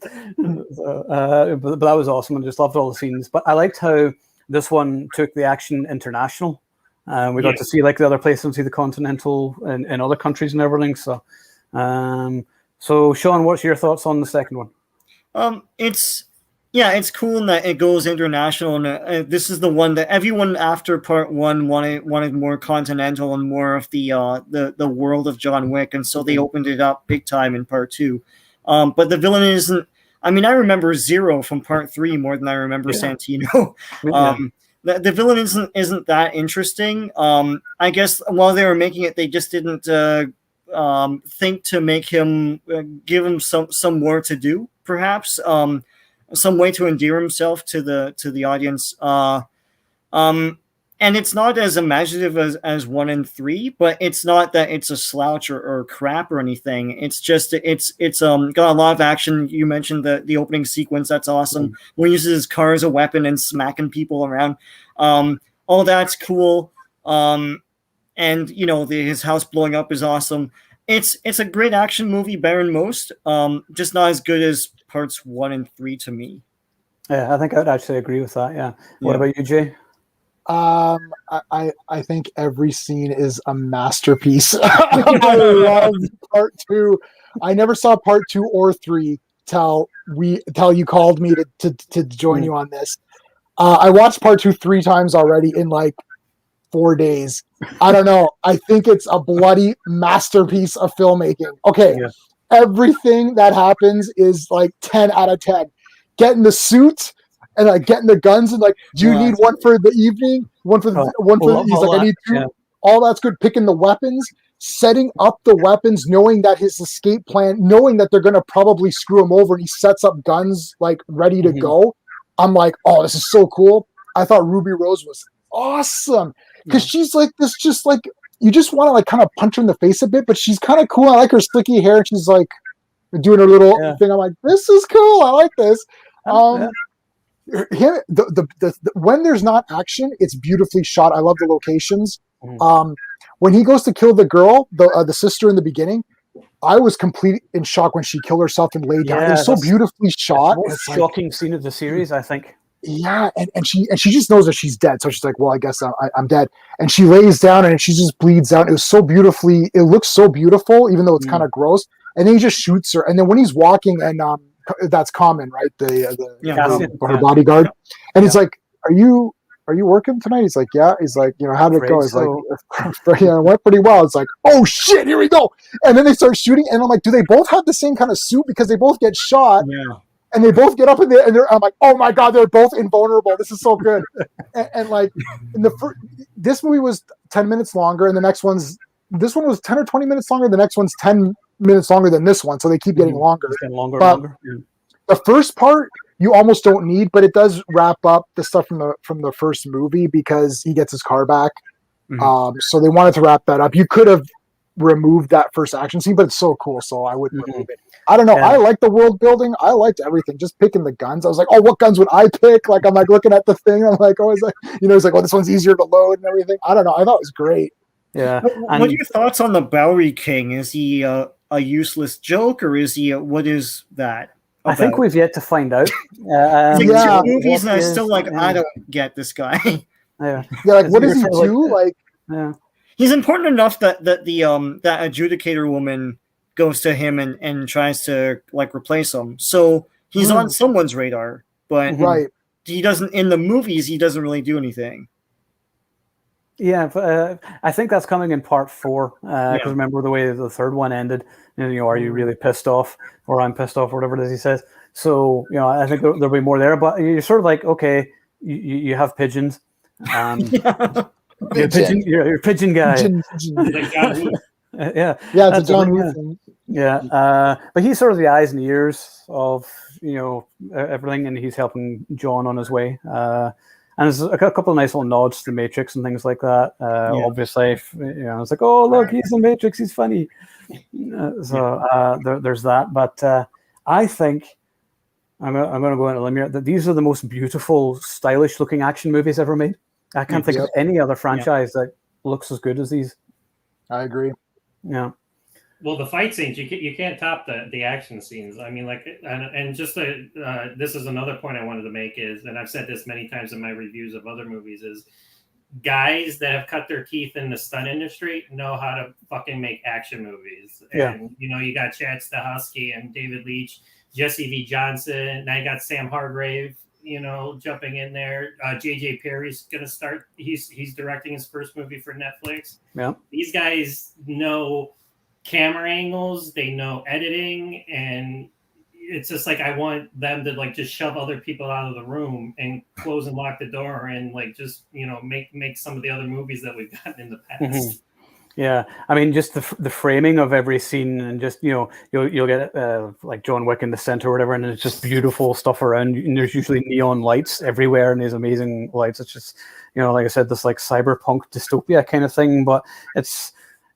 S1: So, but that was awesome. I just loved all the scenes. But I liked how this one took the action international. We got to see like the other places and see the Continental in other countries and everything. So, so Sean, what's your thoughts on the second one?
S3: It's cool in that it goes international, and this is the one that everyone after part one wanted more continental and more of the world of John Wick, and so they opened it up big time in part two. But the villain isn't. I mean, I remember Zero from part three more than I remember Santino. The villain isn't that interesting. I guess while they were making it, they just didn't think to make him give him some more to do, perhaps. Some way to endear himself to the audience. And it's not as imaginative as 1 and 3, but it's not that it's a slouch or crap or anything. It's just it's got a lot of action. You mentioned the opening sequence. That's awesome. When he uses his car as a weapon and smacking people around. All that's cool. And his house blowing up is awesome. It's a great action movie, better than most. Just not as good as parts 1 and 3 to me.
S1: Yeah, I think I'd actually agree with that. Yeah. What about you, Jay?
S4: I think every scene is a masterpiece. I love part 2. I never saw part 2 or 3 till you called me to join you on this. I watched part 2 3 times already in like 4 days. I don't know. I think it's a bloody masterpiece of filmmaking. Okay. Yeah. Everything that happens is like 10 out of 10. Getting the suit and like getting the guns and like, do you need one for the evening? One for he's like, I need 2. Yeah. All that's good. Picking the weapons, setting up the weapons, knowing that his escape plan, knowing that they're going to probably screw him over, and he sets up guns like ready to go. I'm like, oh, this is so cool. I thought Ruby Rose was awesome because she's like this, just like, you just want to like kind of punch her in the face a bit, but she's kind of cool. I like her slicky hair. And she's like doing her little thing. I'm like, this is cool. I like this. When there's not action, it's beautifully shot. I love the locations. When he goes to kill the girl, the sister in the beginning, I was complete in shock when she killed herself and laid down. It was so beautifully shot.
S1: It's the most shocking scene of the series, I think.
S4: Yeah, and she just knows that she's dead, so she's like, well, I guess I'm dead, and she lays down and she just bleeds out. It was so beautifully, it looks so beautiful, even though it's kind of gross. And then he just shoots her, and then when he's walking, and that's Common, right? Her bodyguard, and he's like, "Are you working tonight?" He's like, "Yeah." He's like, "How did it go?" He's like, "Yeah, it went pretty well." It's like, "Oh shit, here we go!" And then they start shooting, and I'm like, "Do they both have the same kind of suit?" Because they both get shot. Yeah. And they both get up in there, and I'm like, "Oh my god, they're both invulnerable. This is so good." and like, this movie was 10 minutes longer, and this one was 10 or 20 minutes longer. The next one's 10 minutes longer than this one, so they keep getting longer. Longer. The first part you almost don't need, but it does wrap up the stuff from the first movie because he gets his car back. So they wanted to wrap that up. You could have removed that first action scene, but it's so cool, so I wouldn't remove it. I don't know. Yeah. I like the world building. I liked everything. Just picking the guns. I was like, oh, what guns would I pick? Like, I'm like looking at the thing. I'm like, always like, he's like, oh, this one's easier to load and everything. I don't know. I thought it was great.
S1: Yeah.
S3: What are your thoughts on the Bowery King? Is he a useless joke, or is he? What is that
S1: about? I think we've yet to find out.
S3: Two movies, and I'm still like, I don't get this guy.
S4: Yeah. Like, what does he do? Like,
S3: he's important enough that that adjudicator woman goes to him and tries to like replace him. So he's on someone's radar, but he doesn't, in the movies, he doesn't really do anything.
S1: Yeah, but, I think that's coming in part 4. Because remember the way the third one ended, are you really pissed off, or I'm pissed off, or whatever it is he says. So, I think there'll be more there, but you're sort of like, okay, you have pigeons. You're a pigeon guy.
S4: Yeah, it's a John Wick thing.
S1: Yeah, but he's sort of the eyes and ears of everything, and he's helping John on his way. And there's a couple of nice little nods to the Matrix and things like that. Obviously, it's like, oh look, he's in Matrix, he's funny. There's that. But I think I'm going to go into a limb here. That these are the most beautiful, stylish-looking action movies ever made. I can't think of any other franchise that looks as good as these.
S4: I agree.
S1: Yeah.
S5: Well, the fight scenes, you can't top the action scenes. I mean, like, and just this is another point I wanted to make is, and I've said this many times in my reviews of other movies, is guys that have cut their teeth in the stunt industry know how to fucking make action movies. And, you know, you got Chad Stahelski and David Leitch, Jesse V. Johnson. Now you got Sam Hargrave, you know, jumping in there. J.J. Perry's going to start. He's directing his first movie for Netflix.
S1: Yeah.
S5: These guys know camera angles, they know editing, and it's just like I want them to like just shove other people out of the room and close and lock the door and like just, you know, make some of the other movies that we've gotten in the past.
S1: Mm-hmm. Yeah, I mean, just the framing of every scene, and just, you know, you'll get like John Wick in the center or whatever, and it's just beautiful stuff around, and there's usually neon lights everywhere and these amazing lights. It's just, you know, like I said, this like cyberpunk dystopia kind of thing, but it's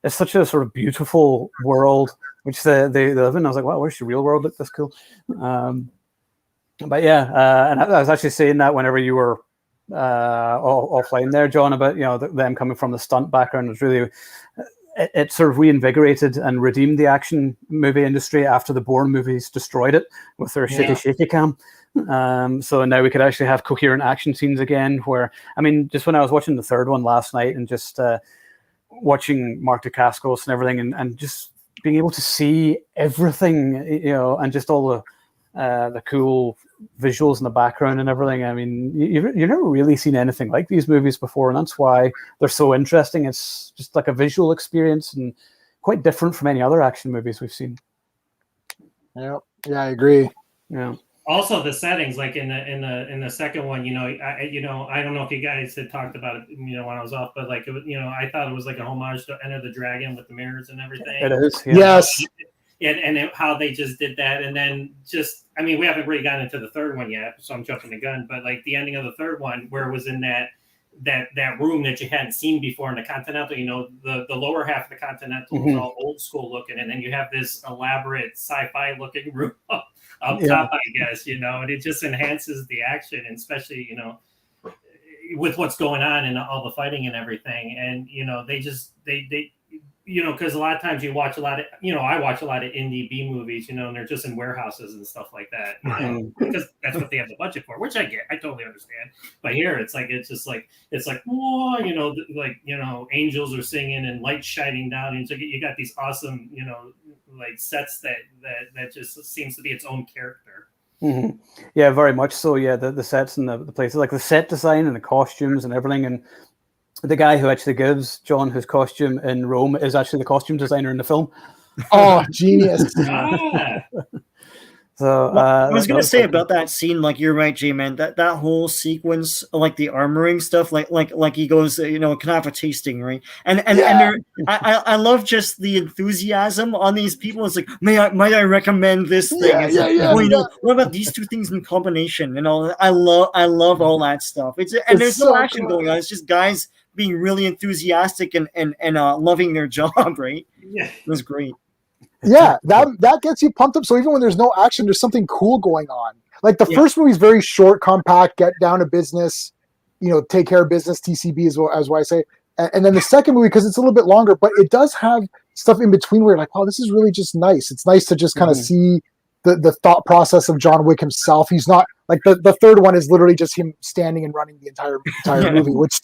S1: such a sort of beautiful world which they live in. I was like, wow, where's the real world? Look this cool. But yeah, and I was actually saying that whenever you were offline there, John, about, you know, them coming from the stunt background, was really it sort of reinvigorated and redeemed the action movie industry after the Bourne movies destroyed it with their shaky cam. So now we could actually have coherent action scenes again. Where, I mean, just when I was watching the third one last night and just watching Mark Dacascos and everything, and just being able to see everything, you know, and just all the cool visuals in the background and everything. I mean, you've never really seen anything like these movies before, and that's why they're so interesting. It's just like a visual experience and quite different from any other action movies we've seen.
S4: Yeah, I agree.
S1: Yeah.
S5: Also, the settings, like in the second one, you know, I don't know if you guys had talked about it, you know, when I was off, but like, it was, you know, I thought it was like a homage to Enter the Dragon with the mirrors and everything.
S1: It is. Yeah.
S4: Yes.
S5: And how they just did that, and then just, I mean, we haven't really gotten into the third one yet, so I'm jumping the gun. But like the ending of the third one, where it was in that room that you hadn't seen before in the Continental, you know, the lower half of the Continental was all old school looking, and then you have this elaborate sci-fi looking room up top, I guess, you know, and it just enhances the action, and especially, you know, with what's going on and all the fighting and everything. And, you know, they you know, because a lot of times you watch a lot of, you know, I watch a lot of indie B movies, you know, and they're just in warehouses and stuff like that, you know, because that's what they have the budget for, which I get, I totally understand. But here, it's like, whoa, you know, like, you know, angels are singing and lights shining down, and so you got these awesome, you know, like sets that just seems to be its own character.
S1: Mm-hmm. Yeah, very much so. Yeah, the sets and the places, like the set design and the costumes and everything, and the guy who actually gives John his costume in Rome is actually the costume designer in the film.
S4: Oh, genius.
S1: So
S3: I was going to say about that scene, like, you're right, J-Man, that whole sequence, like the armoring stuff, like he goes, you know, can I have a tasting, right? And I love just the enthusiasm on these people. It's like, might I recommend this thing? Oh, you know, what about these two things in combination? And all that. I love all that stuff. There's so no action going on. It's just guys being really enthusiastic and loving their job, right?
S5: Yeah,
S3: it was great.
S4: Yeah, that gets you pumped up. So even when there's no action, there's something cool going on. Like the first movie is very short, compact, get down to business, you know, take care of business, TCB is what I say. And then the second movie, because it's a little bit longer, but it does have stuff in between where you're like, wow, this is really just nice. It's nice to just kind of see the thought process of John Wick himself. He's not like the third one is literally just him standing and running the entire movie, which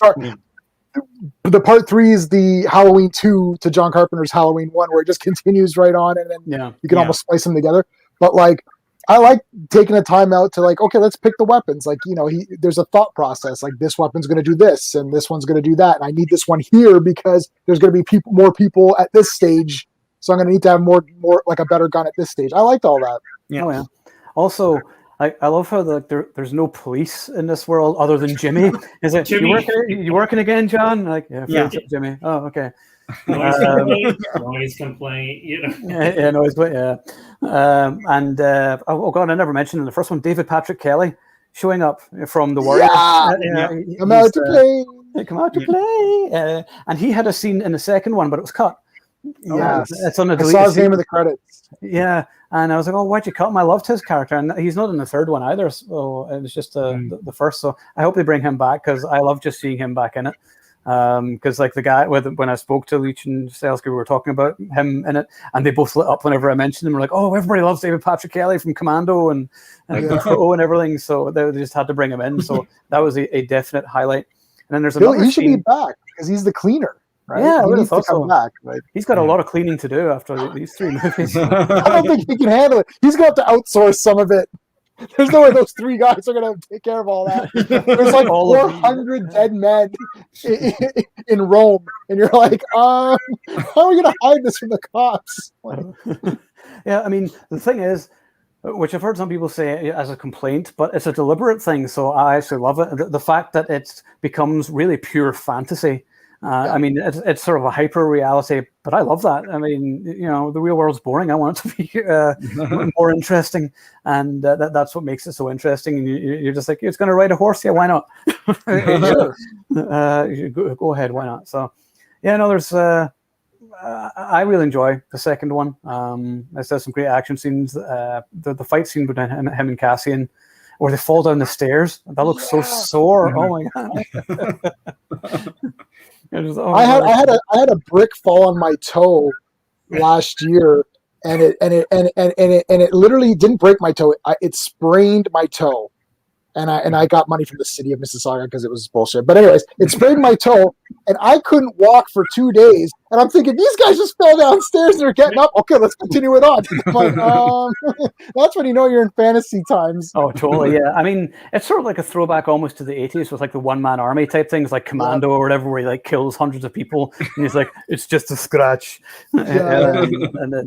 S4: the part 3 is the Halloween 2 to John Carpenter's Halloween 1, where it just continues right on, and then you can almost splice them together. But like, I like taking a time out to like, okay, let's pick the weapons. Like, you know, there's a thought process. Like, this weapon's going to do this, and this one's going to do that, and I need this one here because there's going to be more people at this stage, so I'm going to need to have more like a better gun at this stage. I liked all that.
S1: Yeah. Oh, yeah. Also, I love how there's no police in this world other than Jimmy. Is it Jimmy? You working again, John? Like, yeah. Jimmy. Oh, okay.
S5: Noise complaint, you know.
S1: Noise, yeah. Oh god, I never mentioned in the first one, David Patrick Kelly showing up from the Warriors. Come out to play. And he had a scene in the second one, but it was cut.
S4: Yes,
S1: it's on the
S4: I
S1: deleted
S4: saw his name
S1: scene.
S4: in the credits.
S1: Yeah, and I was like, "Oh, why'd you cut him?" I loved his character, and he's not in the third one either. So it was just the first. So I hope they bring him back because I love just seeing him back in it. Because like the guy when I spoke to Leach and Selsky, we were talking about him in it, and they both lit up whenever I mentioned him. We're like, "Oh, everybody loves David Patrick Kelly from Commando and Crow and everything." So they just had to bring him in. So that was a definite highlight. And then there's another.
S4: He should be back because he's the cleaner. Right?
S1: Yeah,
S4: he needs to come back. Right?
S1: He's got a lot of cleaning to do after these 3 movies.
S4: I don't think he can handle it. He's going to have to outsource some of it. There's no way those 3 guys are going to take care of all that. There's like 400 dead men in Rome, and you're like, how are we going to hide this from the cops?
S1: Yeah, I mean, the thing is, which I've heard some people say as a complaint, but it's a deliberate thing, so I actually love it. The fact that it becomes really pure fantasy. I mean, it's sort of a hyper reality, but I love that. I mean, the real world's boring. I want it to be more interesting, and that's what makes it so interesting. And you're just like, it's going to ride a horse, yeah? Why not? Go ahead, why not? So, yeah, no, there's. I really enjoy the second one. It has some great action scenes. The fight scene between him and Cassian, where they fall down the stairs. That looks so sore. Oh my god.
S4: I had a brick fall on my toe last year, and it literally didn't break my toe. It sprained my toe, and I got money from the city of Mississauga because it was bullshit. But anyways, it sprained my toe, and I couldn't walk for 2 days. And I'm thinking, these guys just fell downstairs and they're getting up. Okay, let's continue it on. I'm like, that's when you know you're in fantasy times.
S1: Oh, totally, yeah. I mean, it's sort of like a throwback almost to the 80s with like the one-man army type things, like Commando or whatever, where he like kills hundreds of people, and he's like, it's just a scratch. And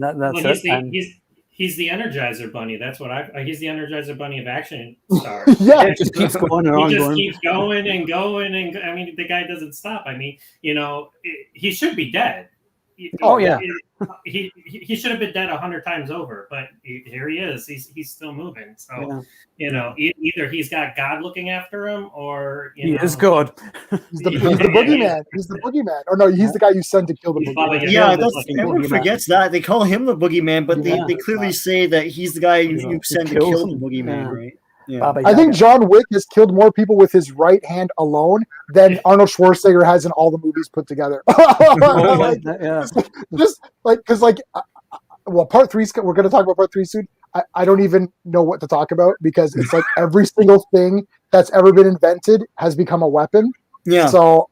S1: that's it.
S5: He's the Energizer Bunny. That's what he's the Energizer Bunny of action stars.
S1: It just keeps going and on.
S5: He just keeps going and going, and I mean, the guy doesn't stop. I mean, he should be dead.
S1: Oh yeah,
S5: he should have been dead 100 times over, but here he is. He's still moving. So either he's got God looking after him, or
S1: he is God.
S4: He's the boogeyman. He's the boogeyman. Or no, he's the guy you send to kill the boogeyman.
S3: Yeah, everyone forgets that. They call him the boogeyman, but they clearly say that he's the guy you send to kill the boogeyman, right? Yeah.
S4: I think John Wick has killed more people with his right hand alone than Arnold Schwarzenegger has in all the movies put together. Part 3, we're going to talk about part 3 soon. I don't even know what to talk about because it's like every single thing that's ever been invented has become a weapon. Yeah. So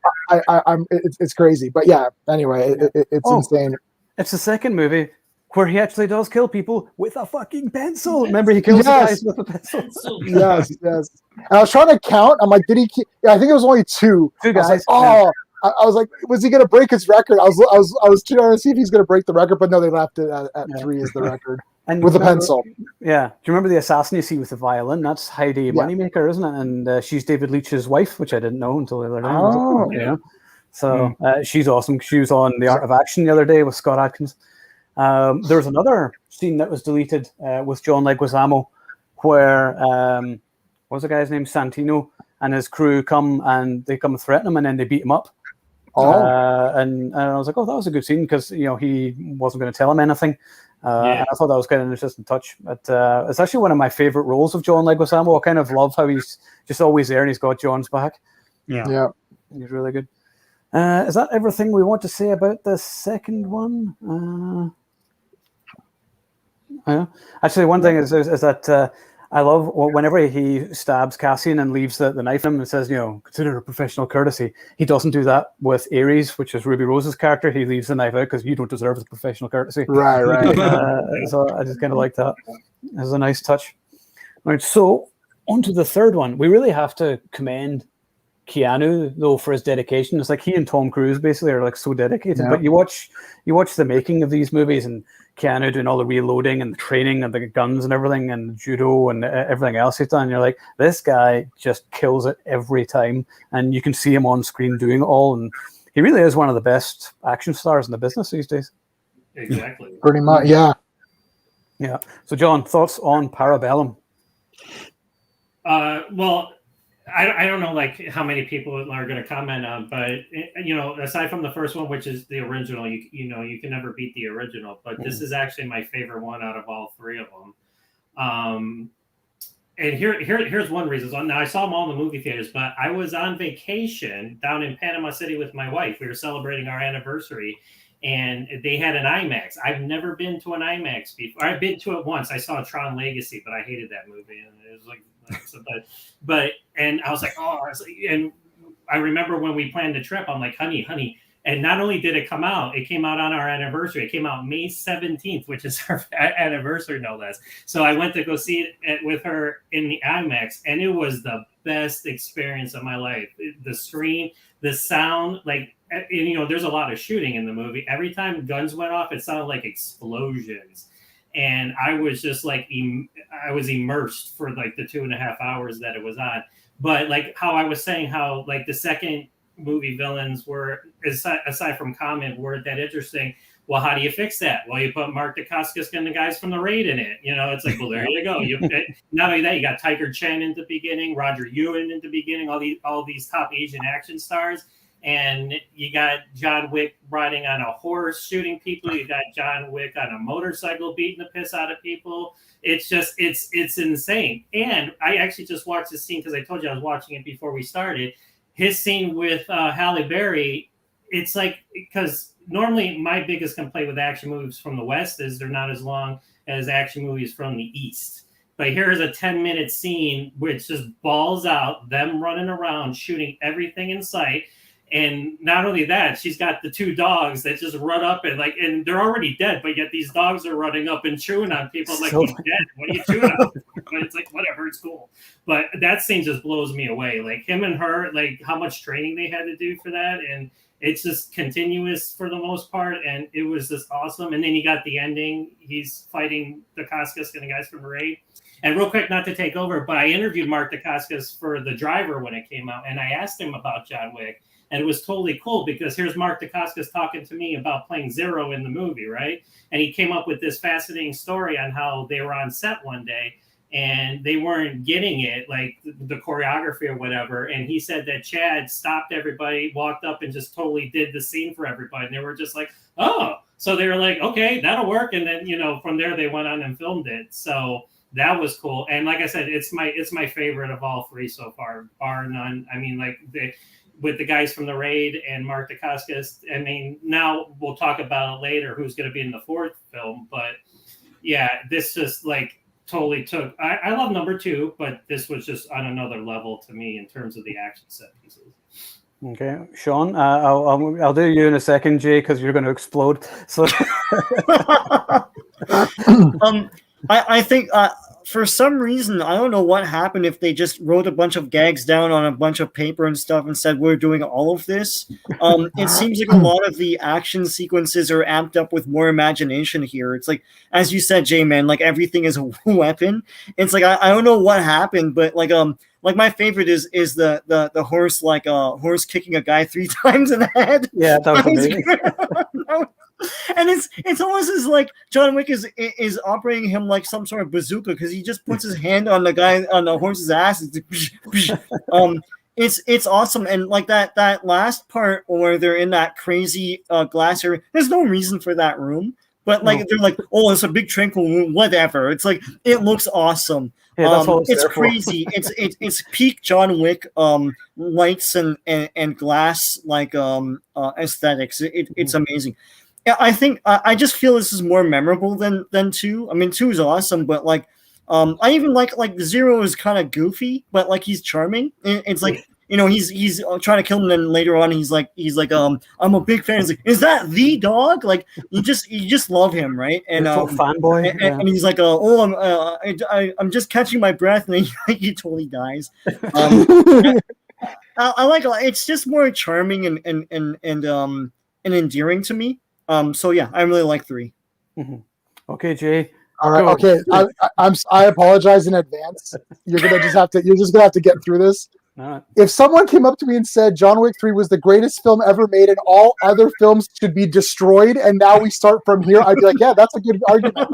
S4: it's crazy, but yeah. Anyway, it's insane.
S1: It's the second movie where he actually does kill people with a fucking pencil. Remember, he kills the guys with a pencil.
S4: Yes. And I was trying to count. I'm like, did he? I think it was only 2.
S1: 2 guys.
S4: I was like, was he going to break his record? I was trying to see if he's going to break the record, but no, they left it at 3 as the record. And with a pencil.
S1: Yeah. Do you remember the assassin you see with the violin? That's Heidi Moneymaker, isn't it? And she's David Leitch's wife, which I didn't know until the other day.
S4: Oh,
S1: yeah. So she's awesome. She was on The Art of Action the other day with Scott Adkins. There was another scene that was deleted with John Leguizamo where what was the guy's name? Santino and his crew come and they come threaten him and then they beat him up. And I was like, oh, that was a good scene because he wasn't going to tell him anything. And I thought that was kind of an interesting touch. But it's actually one of my favorite roles of John Leguizamo. I kind of love how he's just always there and he's got John's back.
S4: Yeah.
S1: He's really good. Is that everything we want to say about the second one? Actually, one thing is that I love whenever he stabs Cassian and leaves the knife in him and says, consider it a professional courtesy. He doesn't do that with Ares, which is Ruby Rose's character. He leaves the knife out because you don't deserve the professional courtesy.
S4: Right.
S1: So I just kind of like that. It's a nice touch. All right, so on to the third one. We really have to commend Keanu though for his dedication. It's like he and Tom Cruise basically are like so dedicated. But you watch the making of these movies and Keanu doing all the reloading and the training and the guns and everything and the judo and everything else he's done. And you're like, this guy just kills it every time, and you can see him on screen doing it all. And he really is one of the best action stars in the business these days.
S5: Exactly.
S4: Pretty much, yeah.
S1: Yeah. So, John, thoughts on Parabellum?
S5: Well, I don't know like how many people are going to comment on, but aside from the first one, which is the original, you can never beat the original. But this is actually my favorite one out of all three of them. And here's one reason. So now I saw them all in the movie theaters, but I was on vacation down in Panama City with my wife. We were celebrating our anniversary, and they had an IMAX. I've never been to an IMAX before. I've been to it once. I saw Tron Legacy, but I hated that movie, and it was like and I was like, and I remember when we planned the trip, I'm like, honey. And not only did it come out, it came out on our anniversary. It came out May 17th, which is our anniversary, no less. So I went to go see it with her in the IMAX, and it was the best experience of my life. The screen, the sound, there's a lot of shooting in the movie. Every time guns went off, it sounded like explosions. And I was just like, I was immersed for like the 2.5 hours that it was on. But like how I was saying, how like the second movie villains were, aside from Common, weren't that interesting. Well, how do you fix that? Well, you put Mark Dacascos and the guys from the Raid in it. It's like, well, there you go. Not only that, you got Tiger Chen in the beginning, Roger Ewan in the beginning, all these top Asian action stars. And you got John Wick riding on a horse shooting people. You got John Wick on a motorcycle beating the piss out of people. It's just, it's insane. And I actually just watched this scene because I told you I was watching it before we started. His scene with Halle Berry, it's like, because normally my biggest complaint with action movies from the West is they're not as long as action movies from the East. But here's a 10-minute scene which just balls out, them running around, shooting everything in sight. And not only that, she's got the two dogs that just run up and they're already dead, but yet these dogs are running up and chewing on people. Like, he's dead. What are you chewing on? But it's like, whatever, it's cool. But that scene just blows me away. Like him and her, like how much training they had to do for that. And it's just continuous for the most part. And it was just awesome. And then you got the ending. He's fighting Dacascos and the guys from the Raid. And real quick, not to take over, but I interviewed Mark Dacascos for The Driver when it came out. And I asked him about John Wick. And it was totally cool because here's Mark Dacascos talking to me about playing Zero in the movie, right? And he came up with this fascinating story on how they were on set one day and they weren't getting it, like the choreography or whatever. And he said that Chad stopped everybody, walked up and just totally did the scene for everybody. And they were just like, oh. So they were like, okay, that'll work. And then, from there they went on and filmed it. So that was cool. And like I said, it's my favorite of all three so far, bar none. I mean, like with the guys from the Raid and Mark Dacascos. I mean, now we'll talk about it later, who's going to be in the fourth film. But yeah, this just like totally took, I love number 2, but this was just on another level to me in terms of the action set pieces.
S1: Okay, Sean, I'll do you in a second, Jay, because you're going to explode. So,
S3: I think for some reason, I don't know what happened if they just wrote a bunch of gags down on a bunch of paper and stuff and said, we're doing all of this. It seems like a lot of the action sequences are amped up with more imagination here. It's like, as you said, Jay, man, like everything is a weapon. It's like, I don't know what happened, but like my favorite is the horse, like horse kicking a guy 3 times in the head.
S1: Yeah, that was amazing.
S3: And it's almost as like John Wick is operating him like some sort of bazooka because he just puts his hand on the guy on the horse's ass. It's awesome. And like that last part where they're in that crazy glass area, there's no reason for that room, but like they're like, oh, it's a big tranquil room, whatever. It's like it looks awesome.
S1: Yeah,
S3: it's crazy. It's peak John Wick lights and glass like aesthetics. It's amazing. Yeah, I think I just feel this is more memorable than 2. I mean, 2 is awesome, but like I even like Zero is kind of goofy, but like he's charming. It's like he's trying to kill him, and then later on he's like I'm a big fan. He's like, is that the dog? Like you just love him, right? And
S1: fanboy,
S3: and he's like I'm just catching my breath, and then he totally dies. I like it's just more charming and endearing to me. So yeah, I really like 3.
S1: Mm-hmm. Okay, Jay.
S4: All right. Okay. I apologize in advance. You're just gonna have to get through this.
S1: Right.
S4: If someone came up to me and said John Wick 3 was the greatest film ever made and all other films should be destroyed and now we start from here, I'd be like, yeah, that's a good argument.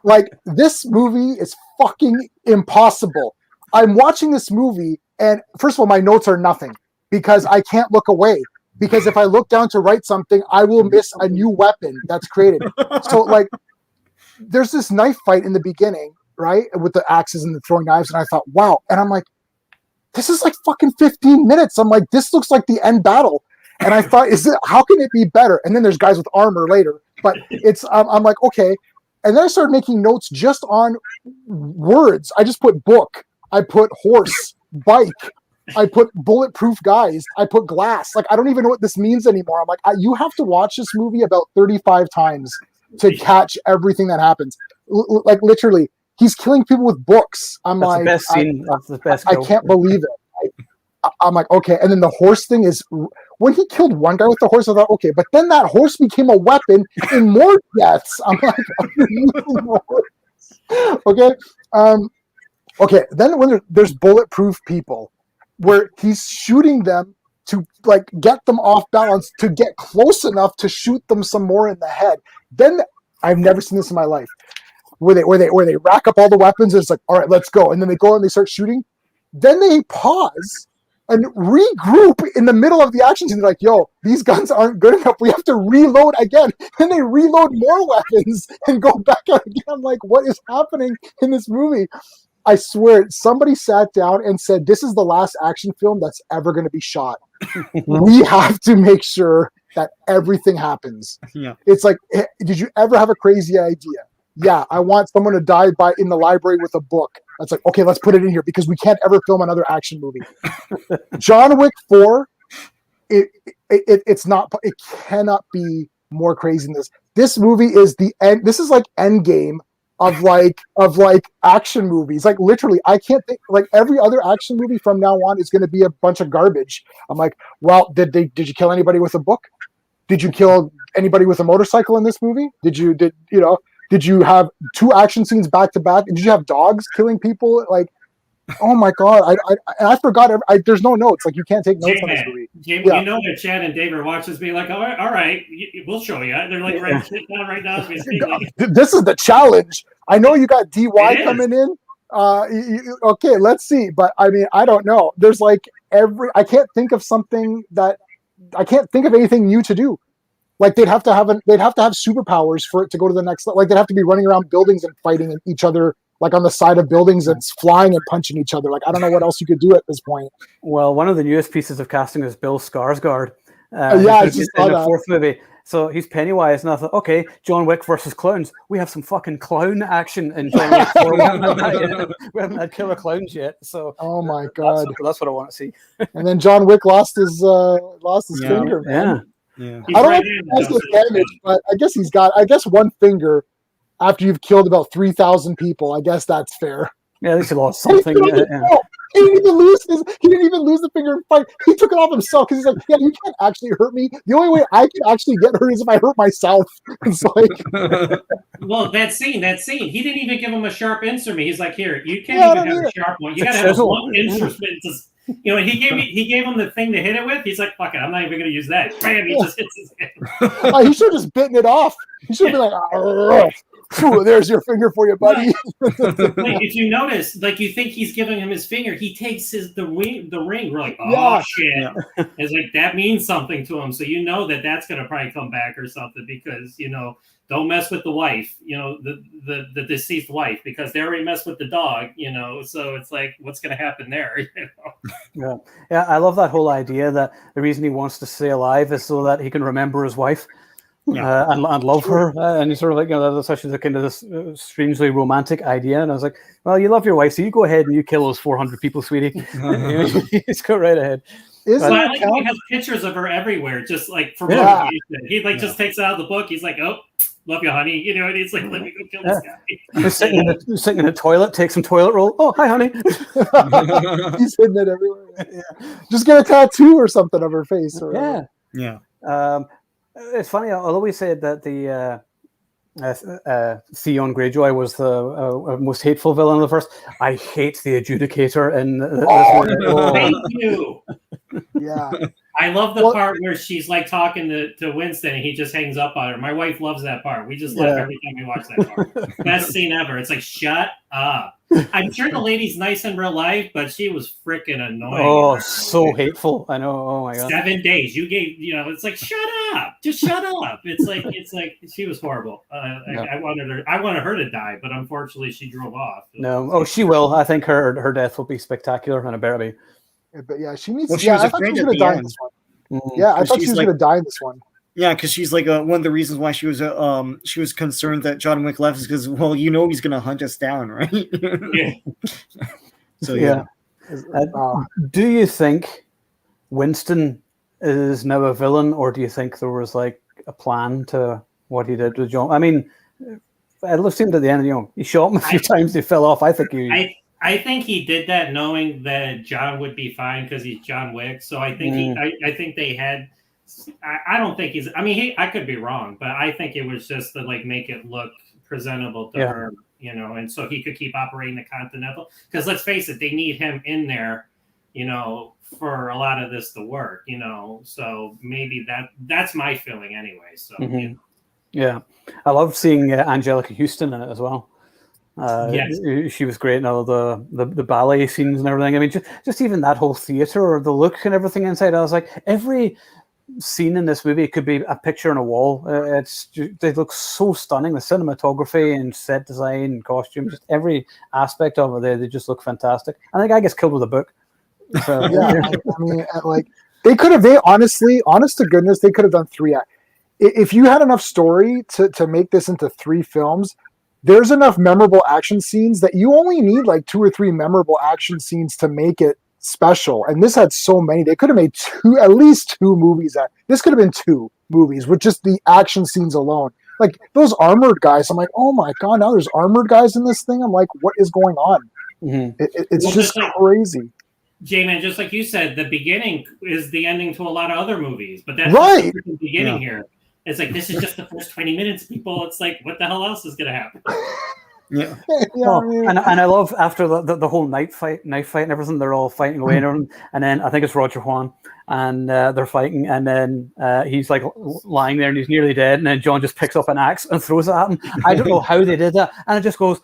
S4: Like, this movie is fucking impossible. I'm watching this movie And first of all, my notes are nothing because I can't look away. Because if I look down to write something, I will miss a new weapon that's created. So like, there's this knife fight in the beginning, right, with the axes and the throwing knives, and I thought, wow. And I'm like, this is like fucking 15 minutes. I'm like, this looks like the end battle. And I thought, how can it be better? And then there's guys with armor later, but it's I'm like, okay. And then I started making notes just on words. I just put book, I put horse, bike, I put bulletproof guys, I put glass. Like, I don't even know what this means anymore. I'm like, you have to watch this movie about 35 times to catch everything that happens. Like, literally, he's killing people with books. I'm
S1: That's
S4: like,
S1: the best scene. That's the best.
S4: I can't believe it. I'm like, okay. And then the horse thing is, when he killed one guy with the horse, I thought, okay. But then that horse became a weapon in more deaths. I'm like, okay. Okay. Then when there's bulletproof people, where he's shooting them to like get them off balance, to get close enough to shoot them some more in the head. Then I've never seen this in my life. Where they rack up all the weapons and it's like, all right, let's go. And then they go and they start shooting. Then they pause and regroup in the middle of the action scene. They're like, yo, these guns aren't good enough. We have to reload again. Then they reload more weapons and go back out again. I'm like, what is happening in this movie? I swear, somebody sat down and said, this is the last action film that's ever going to be shot. We have to make sure that everything happens.
S3: Yeah.
S4: It's like, did you ever have a crazy idea? Yeah, I want someone to die in the library with a book. That's like, okay, let's put it in here because we can't ever film another action movie. John Wick 4, it cannot be more crazy than this. This movie is the end. This is like Endgame of action movies. Like, literally, I can't think, like, every other action movie from now on is going to be a bunch of garbage. I'm like, well, did you kill anybody with a book? Did you kill anybody with a motorcycle in this movie? Did you have 2 action scenes back to back? Did you have dogs killing people? Like, oh my god! I forgot. There's no notes. Like, you can't take notes on this movie.
S5: Jim, yeah. You know that Chad and David watches me like, all right, we'll show you. They're like writing shit down right now as we speak.
S4: This is the challenge. I know you got DY coming in. Okay, let's see. But I mean, I don't know. There's like I can't think of anything new to do. Like, they'd have to have superpowers for it to go to the next level. Like, they'd have to be running around buildings and fighting each other, like on the side of buildings and flying and punching each other. Like, I don't know what else you could do at this point.
S1: Well, one of the newest pieces of casting is Bill Skarsgård.
S4: I just saw
S1: in the
S4: that.
S1: 4th movie. So he's Pennywise, and I thought, okay, John Wick versus clowns. We have some fucking clown action in John Wick 4. We haven't had killer clowns yet. So,
S4: oh my god,
S1: that's what I want to see.
S4: And then John Wick lost his finger. Man.
S1: Yeah.
S4: I don't know if he has damage, but I guess one finger after you've killed about 3,000 people. I guess that's fair.
S1: Yeah, at least he lost something.
S4: He didn't even lose the finger in fight. He took it off himself because he's like, yeah, you can't actually hurt me. The only way I can actually get hurt is if I hurt myself. It's like,
S5: well, that scene, he didn't even give him a sharp instrument. He's like, here, you can't even have a sharp one. You got to have a blunt instrument. And he gave him the thing to hit it with. He's like, fuck it, I'm not even going to use that. Bam, he just hits his head.
S4: He should have just bitten it off. He should have been like, there's your finger for you, buddy.
S5: Like, if you notice, like, you think he's giving him his finger, he takes the ring. We're like, oh shit! Yeah. It's like that means something to him, so you know that's gonna probably come back or something because don't mess with the wife, the deceased wife, because they already messed with the dog, So it's like, what's gonna happen there?
S1: Yeah. I love that whole idea that the reason he wants to stay alive is so that he can remember his wife. And love her, and he's sort of like, that's such a kind of this strangely romantic idea. And I was like, well, you love your wife, so you go ahead and you kill those 400 people, sweetie. Just go right ahead.
S5: He has pictures of her everywhere, just like for he just takes it out of the book. He's like, oh, love you, honey. And he's like, let me go kill this guy.
S1: He's sitting in the toilet, take some toilet roll. Oh, hi, honey.
S4: He's hitting it everywhere. Yeah. Just get a tattoo or something of her face. Or
S1: it's funny. I'll always say that the Theon Greyjoy was the most hateful villain of the first. I hate the Adjudicator in this one.
S5: Thank you.
S4: Yeah.
S5: I love the part where she's like talking to Winston and he just hangs up on her. My wife loves that part. We just laugh every time we watch that part. Best scene ever. It's like, shut up. I'm sure the lady's nice in real life, but she was freaking annoying.
S1: Oh, so hateful. I know. Oh my god.
S5: 7 days. You gave, it's like, shut up. Just shut up. It's like she was horrible. I wanted her to die, but unfortunately she drove off.
S1: No. Oh, she will. I think her death will be spectacular, and it better be.
S4: But yeah, she needs.
S3: Well, she
S4: yeah,
S3: was
S4: I thought she was
S3: afraid
S4: gonna
S3: at
S4: die
S3: the
S4: in this one.
S1: Mm-hmm.
S4: Yeah, I thought she was gonna die in this one.
S3: Yeah, because she's like one of the reasons why she was concerned that John Wick left is because he's gonna hunt us down, right?
S5: Yeah.
S3: So yeah.
S1: Do you think Winston is now a villain, or do you think there was like a plan to what he did with John? I mean, it seemed at the end, he shot him a few times, he fell off. I think
S5: I think he did that knowing that John would be fine because he's John Wick. So I think I think they had. I don't think he's. I mean, I could be wrong, but I think it was just to like make it look presentable to her, and so he could keep operating the Continental. Because let's face it, they need him in there, for a lot of this to work, So maybe that's my feeling anyway. So
S1: yeah, I love seeing Angelica Houston in it as well.
S5: Yes.
S1: She was great in all the ballet scenes and everything. I mean, just even that whole theater or the look and everything inside. I was like, every scene in this movie could be a picture on a wall. They look so stunning. The cinematography and set design and costume, just every aspect of it, they just look fantastic. And the guy gets killed with a book. So,
S4: yeah, I mean, like they could have. Honest to goodness, they could have done 3 acts. If you had enough story to make this into 3 films, there's enough memorable action scenes that you only need like 2 or 3 memorable action scenes to make it special. And this had so many. They could have made at least 2 movies. This could have been 2 movies with just the action scenes alone. Like those armored guys, I'm like, oh my god, now there's armored guys in this thing. I'm like, what is going on?
S1: Mm-hmm.
S4: It's just crazy.
S5: J-Man, just like you said, the beginning is the ending to a lot of other movies, but that's
S4: right.
S5: The beginning here. It's like, this is just the first 20 minutes, people. It's like, what the hell else is going to happen?
S3: Yeah.
S1: And I love after the whole knife fight and everything, they're all fighting away and then I think it's Roger Juan and they're fighting and then he's like lying there and he's nearly dead and then John just picks up an axe and throws it at him. I don't know how they did that and it just goes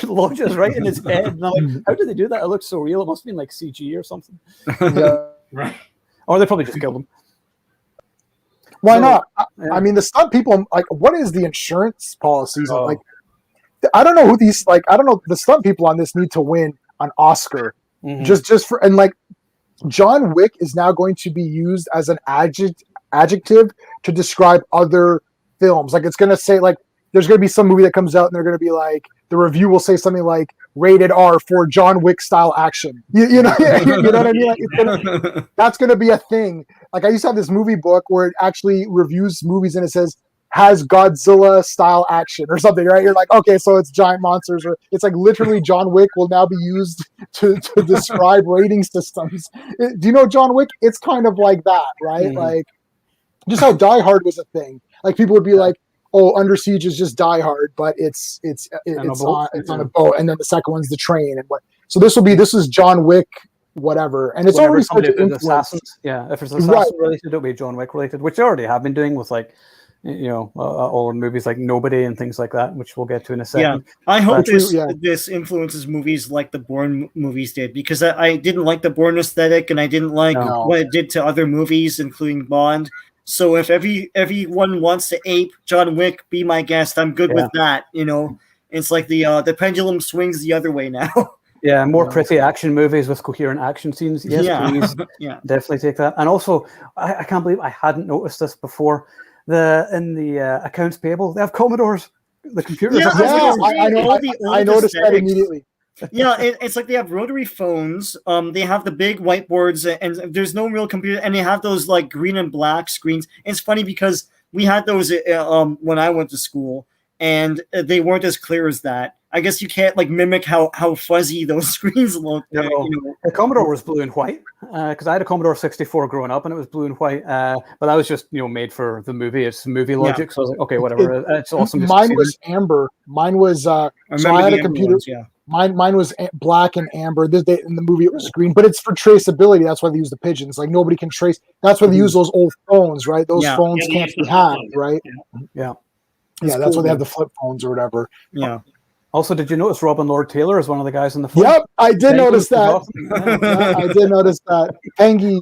S1: lodges right in his head and I'm like, how did they do that? It looks so real. It must have been like CG or something.
S4: Yeah.
S5: Right.
S1: Or they probably just killed him.
S4: Why not? I mean, the stunt people, like, what is the insurance policies? Like, I don't know who these, like, I don't know. The stunt people on this need to win an Oscar.
S1: Mm-hmm.
S4: Just for, and like, John Wick is now going to be used as an adjective to describe other films. Like, it's going to say, like, there's going to be some movie that comes out and they're going to be like, the review will say something like, rated R for John Wick style action. You know what I mean? Like, that's going to be a thing. Like I used to have this movie book where it actually reviews movies and it says has Godzilla style action or something, right? You're like, okay, so it's giant monsters, or it's like literally John Wick will now be used to describe rating systems. Do you know John Wick? It's kind of like that, right? Mm-hmm. Like just how Die Hard was a thing. Like people would be like, oh, Under Siege is just Die Hard, but it's on a boat, and then the second one's the train, and what? So this is John Wick, whatever, and it's already such an influence.
S1: Yeah, if it's assassin related, it'll be John Wick related, which they already have been doing with like, all movies like Nobody and things like that, which we'll get to in a second.
S3: Yeah, I hope this influences movies like the Bourne movies did, because I didn't like the Bourne aesthetic, and I didn't like what it did to other movies, including Bond. So if everyone wants to ape John Wick, be my guest. I'm good with that. It's like the pendulum swings the other way now.
S1: Yeah, more pretty action movies with coherent action scenes. Yes, please.
S3: Yeah,
S1: definitely take that. And also, I can't believe I hadn't noticed this before. In the accounts payable, they have Commodores. The computers.
S4: Yeah, I noticed that immediately.
S3: Yeah, it's like they have rotary phones. They have the big whiteboards, and there's no real computer, and they have those like green and black screens. And it's funny because we had those when I went to school, and they weren't as clear as that. I guess you can't like mimic how fuzzy those screens look.
S1: The Commodore was blue and white because I had a Commodore 64 growing up, and it was blue and white. But that was just made for the movie. It's movie logic, so I was like, okay, whatever. It's awesome.
S4: Mine was amber. Mine was. So I had a computer.
S3: Ones, yeah.
S4: Mine was black and amber. In the movie, it was green, but it's for traceability. That's why they use the pigeons. Like nobody can trace. That's why they use those old phones, right? Those phones can't be hacked, right?
S1: Yeah.
S4: Yeah, that's why they have the flip phones or whatever.
S3: Yeah.
S1: Also, did you notice Robin Lord Taylor is one of the guys in the film?
S4: Yep, I did
S1: Penguin
S4: notice
S1: was
S4: that.
S1: awesome.
S4: Yeah, I did notice that. Pengy.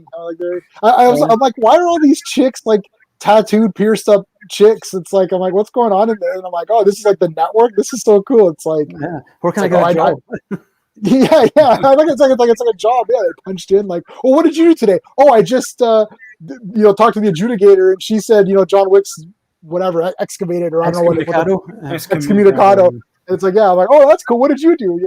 S4: I'm like, why are all these chicks like tattooed, pierced up chicks? It's like, I'm like, what's going on in there? And I'm like, oh, this is like the network. This is so cool. It's like,
S1: Yeah. Where can I
S4: like,
S1: get
S4: oh,
S1: a job?
S4: yeah. I think it's like a job. Yeah, they punched in like, oh, what did you do today? Oh, I just talked to the adjudicator, and she said, John Wick's whatever excavated, or I don't know what excommunicado. And it's like, yeah, I'm like, oh, that's cool. What did you do?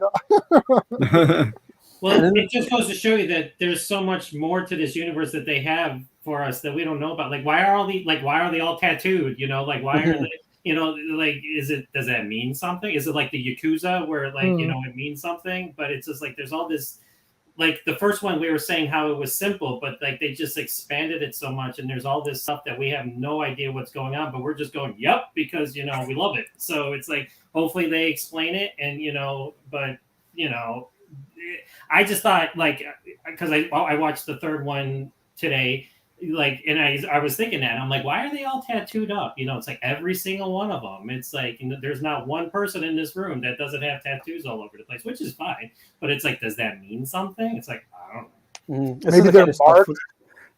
S5: Well, it just goes to show you that there's so much more to this universe that they have for us that we don't know about. Like, why are they all tattooed? Like, why are they? Like, does that mean something? Is it like the Yakuza where it means something? But it's just like there's all this. Like the first one, we were saying how it was simple, but like they just expanded it so much, and there's all this stuff that we have no idea what's going on, but we're just going, yep, because we love it. So it's like hopefully they explain it, and but I just thought because I watched the third one today, and I was thinking that I'm like, why are they all tattooed up? It's like every single one of them. It's like there's not one person in this room that doesn't have tattoos all over the place, which is fine. But it's like, does that mean something? It's like, I don't know.
S4: Maybe they're marked.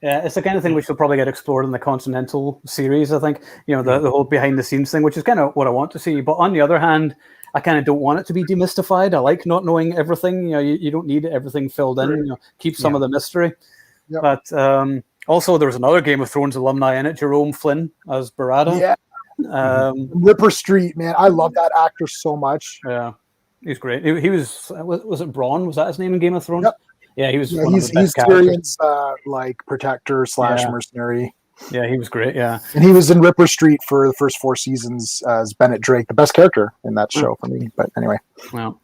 S1: Yeah, it's the kind of thing we should probably get explored in the Continental series. I think the whole behind the scenes thing, which is kind of what I want to see. But on the other hand, I kind of don't want it to be demystified. I like not knowing everything. You don't need everything filled in. Keep some of the mystery. Yep. But also, there was another Game of Thrones alumni in it, Jerome Flynn as Barada.
S4: Yeah. Ripper Street, man. I love that actor so much.
S1: Yeah. He's great. He was it Bronn? Was that his name in Game of Thrones?
S4: Yep.
S1: Yeah, he was.
S4: Yeah, he's Tyrion's protector / mercenary.
S1: Yeah, he was great. Yeah,
S4: and he was in Ripper Street for the first 4 seasons as Bennett Drake, the best character in that show for me. But anyway,
S1: well,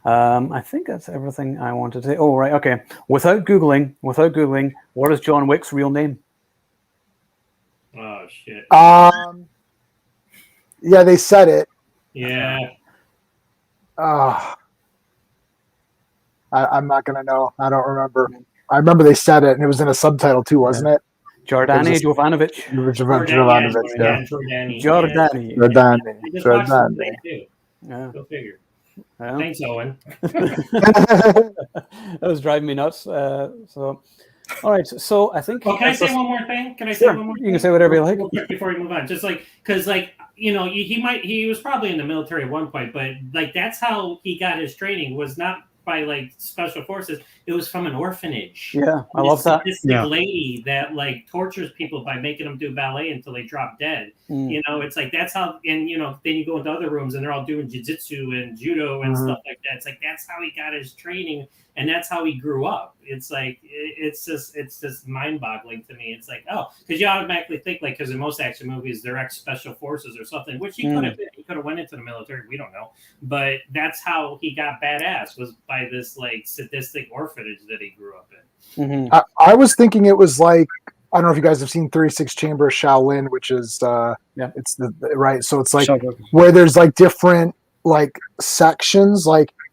S1: I think that's everything I wanted to say. Oh, right, okay. Without googling, what is John Wick's real name?
S5: Oh shit.
S4: Yeah, they said it.
S5: Yeah.
S4: I'm not gonna know. I don't remember. I remember they said it, and it was in a subtitle too, wasn't it?
S1: Jordani Jovanovic.
S4: Jordani.
S1: Yeah.
S5: Go figure. Yeah. Thanks, Owen.
S1: That was driving me nuts. So, all right. So I think.
S5: Well, can I say one more thing?
S1: You can say whatever you like.
S5: Before we move on, just because he was probably in the military at one point, but that's how he got his training was not by special forces. It was from an orphanage.
S1: Yeah, I love that.
S5: This lady that tortures people by making them do ballet until they drop dead. It's like that's how. And then you go into other rooms and they're all doing jiu-jitsu and judo and stuff like that. It's like that's how he got his training, and that's how he grew up. It's like it's just mind-boggling to me. It's like, oh, because you automatically think because in most action movies they're ex-special forces or something, which he could have been. He could have went into the military. We don't know, but that's how he got badass was by this sadistic orphanage that he grew up in.
S4: I was thinking it was I don't know if you guys have seen 36 Chamber of Shaolin, which is it's the right. So it's where there's different sections.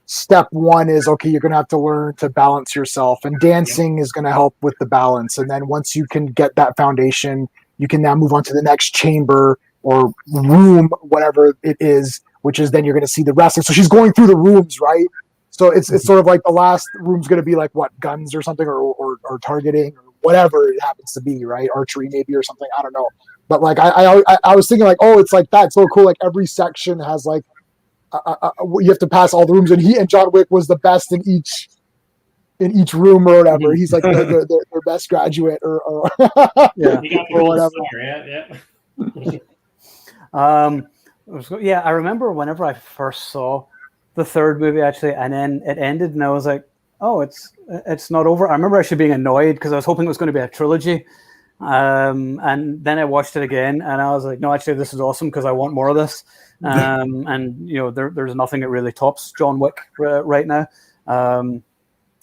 S4: Step 1 is you're gonna have to learn to balance yourself, and dancing is gonna help with the balance. And then once you can get that foundation, you can now move on to the next chamber or room, whatever it is, which is then you're gonna see the wrestling. So she's going through the rooms, right? So it's sort of the last room's going to be guns or something or targeting or whatever it happens to be, right? Archery maybe or something. I don't know. But I was thinking it's like that. It's so cool. Every section has you have to pass all the rooms, and John Wick was the best in each room or whatever. He's their best graduate or
S5: whatever.
S1: Yeah, I remember whenever I first saw the third movie actually, and then it ended, and I was like, "Oh, it's not over." I remember actually being annoyed because I was hoping it was going to be a trilogy, and then I watched it again, and I was like, "No, actually, this is awesome because I want more of this." And there's nothing that really tops John Wick right now. But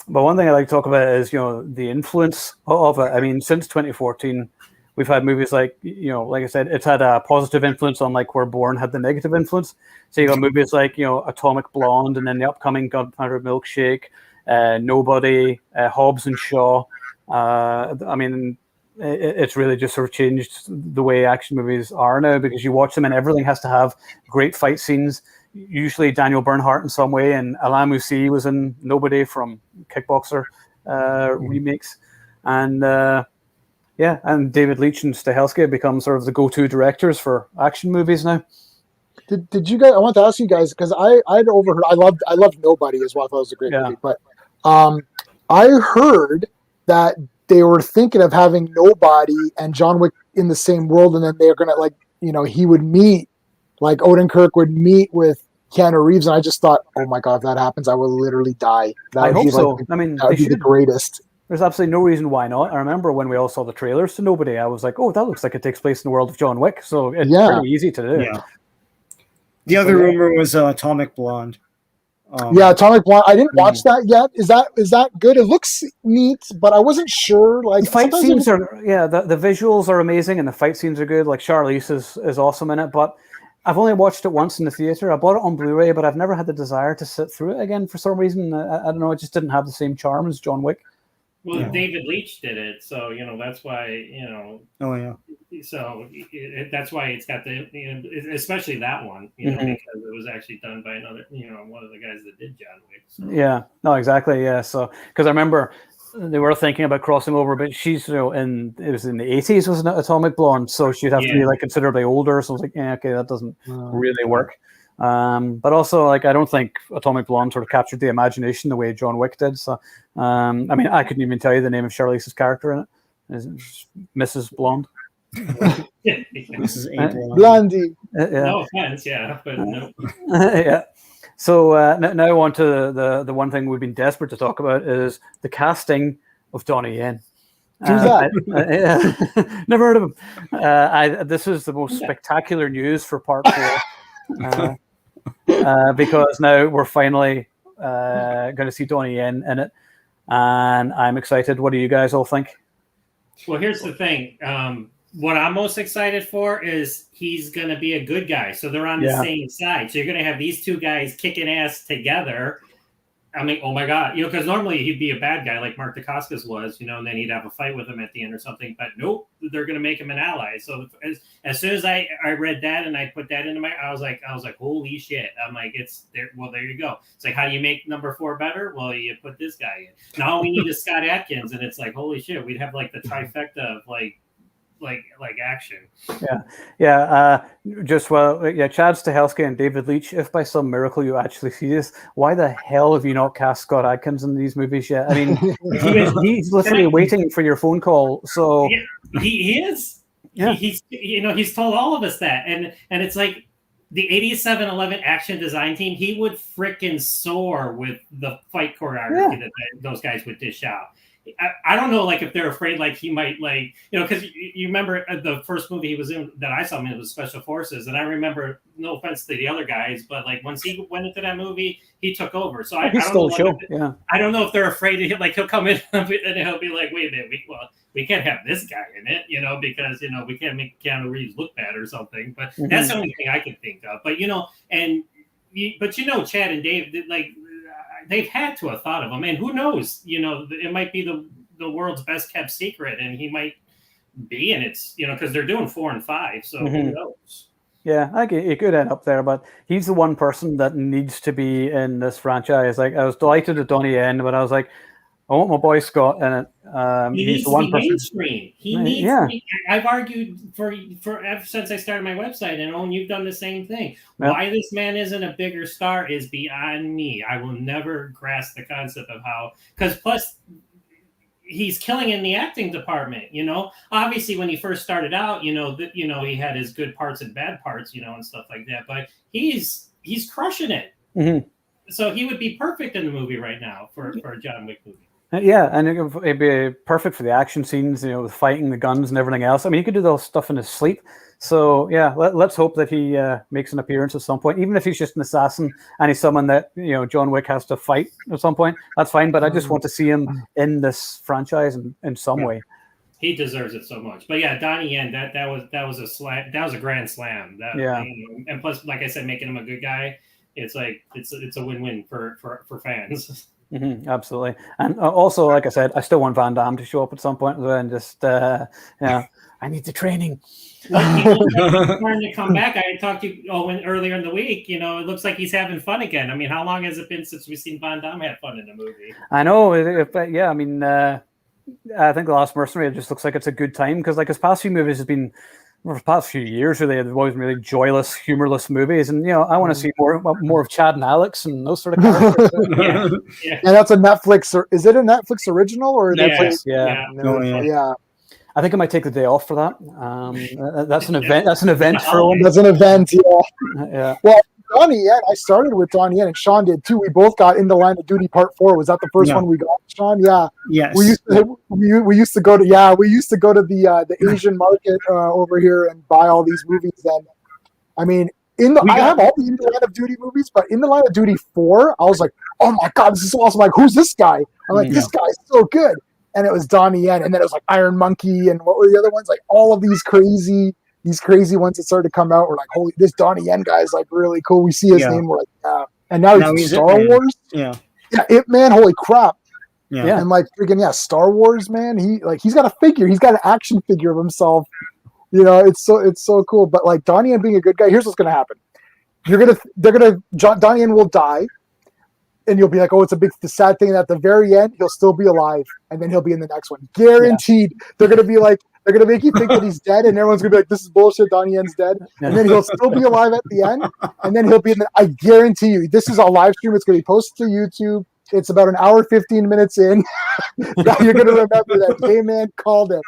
S1: one thing I like to talk about is the influence of it. I mean, since 2014. We've had movies like I said, it's had a positive influence on where Bourne had the negative influence. So you got movies like, Atomic Blonde, and then the upcoming Gunpowder Milkshake, Nobody, Hobbs and Shaw. I mean, it's really just sort of changed the way action movies are now, because you watch them and everything has to have great fight scenes. usually Daniel Bernhardt in some way, and Alain Moussi was in Nobody from Kickboxer remakes, and and David Leitch and Stahelski become sort of the go-to directors for action movies now.
S4: Did you guys? I want to ask you guys because I'd overheard. I loved Nobody as well. I thought it was a great movie, but I heard that they were thinking of having Nobody and John Wick in the same world, and then they're gonna he would meet, like Odenkirk would meet with Keanu Reeves, and I just thought, oh my god, if that happens, I will literally die.
S1: I hope so. I mean,
S4: that would be the greatest.
S1: There's absolutely no reason why not. I remember when we all saw the trailers to Nobody, I was like, oh, that looks like it takes place in the world of John Wick, so it's pretty easy to do.
S3: Yeah. The other rumor was Atomic Blonde.
S4: Atomic Blonde. I didn't watch that yet. Is that good? It looks neat, but I wasn't sure. Like
S1: the fight scenes the visuals are amazing and the fight scenes are good. Like Charlize is awesome in it, but I've only watched it once in the theater. I bought it on Blu-ray, but I've never had the desire to sit through it again for some reason. I don't know. It just didn't have the same charm as John Wick.
S5: Well, David Leitch did it, so that's why
S3: Oh yeah.
S5: So that's why it's got the especially that one, because it was actually done by another one of the guys that did John Wick. So.
S1: Yeah. No, exactly. Yeah. So because I remember they were thinking about crossing over, but she's it was in the 80s, wasn't it? Atomic Blonde, so she'd have to be like considerably older. So I was like, okay, that doesn't really work. But also, like, I don't think Atomic Blonde sort of captured the imagination the way John Wick did. So, I mean, I couldn't even tell you the name of Charlize's character in it. It's Mrs. Blonde.
S3: Mrs. A.
S4: Blondie.
S5: No offense, but no.
S1: Yeah. So now on to the one thing we've been desperate to talk about is the casting of Donnie Yen.
S4: Who's that?
S1: Never heard of him. This is the most spectacular news for part 4. Because now we're finally going to see Donnie Yen in it, and I'm excited. What do you guys all think?
S5: Well, here's the thing. What I'm most excited for is he's going to be a good guy, so they're on the same side. So you're going to have these two guys kicking ass together. I mean, oh my God, because normally he'd be a bad guy like Mark Dacascos was, and then he'd have a fight with him at the end or something. But nope, they're going to make him an ally. So as soon as I read that and I put that into I was like, holy shit! I'm like, it's there. Well, there you go. It's like, how do you make number 4 better? Well, you put this guy in. Now all we need is Scott Adkins, and it's like, holy shit, we'd have like the trifecta of like action. Chad Stahelski and David Leitch. If by some miracle you actually see this, why the hell have you not cast Scott Adkins in these movies yet? I mean, he's literally waiting for your phone call. So he is. Yeah, he's told all of us that, and it's like the 8711 action design team. He would fricking soar with the fight choreography that those guys would dish out. I don't know, like, if they're afraid, like, he might, like, because you remember the first movie he was in that I saw him in was Special Forces, and I remember, no offense to the other guys, but, like, once he went into that movie, he took over. So I don't know if they're afraid of him. Like, he'll come in and he'll be like, wait a minute, we can't have this guy in it, because, we can't make Keanu Reeves look bad or something. But that's the only thing I can think of. But, Chad and Dave, like, they've had to have thought of him, and who knows? It might be the world's best kept secret, and he might be in it. Because they're doing 4 and 5, so who knows? Yeah, I think it could end up there, but he's the one person that needs to be in this franchise. Like, I was delighted at Donnie Yen, but I was like, I want my boy Scott in it. He needs to be mainstream. He needs to be, I've argued for ever since I started my website, and Owen, you've done the same thing. Yep. Why this man isn't a bigger star is beyond me. I will never grasp the concept of how, because plus he's killing in the acting department. Obviously when he first started out, he had his good parts and bad parts, and stuff like that. But he's crushing it. Mm-hmm. So he would be perfect in the movie right now for a John Wick movie.
S1: Yeah, and it'd be perfect for the action scenes, with fighting the guns and everything else. I mean, he could do those stuff in his sleep. So, yeah, let's hope that he makes an appearance at some point, even if he's just an assassin and he's someone that, John Wick has to fight at some point. That's fine, but I just want to see him in this franchise in some way.
S5: He deserves it so much. But yeah, Donnie Yen, that was a slam. That was a grand slam. And plus, like I said, making him a good guy, it's like it's a win-win for fans.
S1: Mm-hmm, absolutely. And also, like I said, I still want Van Damme to show up at some point and just I I need the training.
S5: When people are starting to come back, I talked to you earlier in the week. It looks like he's having fun again. I mean, how long has it been since we've seen Van Damme have fun in a movie?
S1: I know. Yeah, I mean, I think The Last Mercenary, it just looks like it's a good time because, like, his past few movies have been, for the past few years, really, they've always been really joyless, humorless movies, and I want to see more of Chad and Alex and those sort of characters.
S4: Yeah. And that's a Netflix, or is it a Netflix original or
S1: Netflix?
S4: Yeah.
S1: Yeah. I think I might take the day off for that. That's an event. That's an event for one.
S4: That's an event.
S1: Yeah.
S4: Well, Donnie Yen. I started with Donnie Yen, and Sean did too. We both got In the Line of Duty Part 4. Was that the first one we got, Sean? Yeah.
S3: Yes.
S4: We used to go to the Asian market over here and buy all these movies. And I mean, I have all the In the Line of Duty movies, but In the Line of Duty 4, I was like, oh my god, this is so awesome! Like, who's this guy? I'm like, this guy's so good. And it was Donnie Yen, and then it was like Iron Monkey, and what were the other ones? Like all of these crazy ones that started to come out. We're like, holy, this Donnie Yen guy is like really cool. We see his name, we're like, yeah. And now he's Star Wars. Yeah, Ip Man. Holy crap! Yeah, and like freaking Star Wars, man. He's got a figure. He's got an action figure of himself. It's so cool. But like Donnie Yen being a good guy, here's what's gonna happen. Donnie Yen will die. And you'll be like, oh, it's the sad thing. And at the very end, he'll still be alive, and then he'll be in the next one, guaranteed. Yeah. They're gonna make you think that he's dead, and everyone's gonna be like, this is bullshit. Donnie Yen's dead, and then he'll still be alive at the end, and then he'll be in the. I guarantee you, this is a live stream. It's gonna be posted to YouTube. It's about an hour, 15 minutes in. Now you're gonna remember that. Hey, man, called it.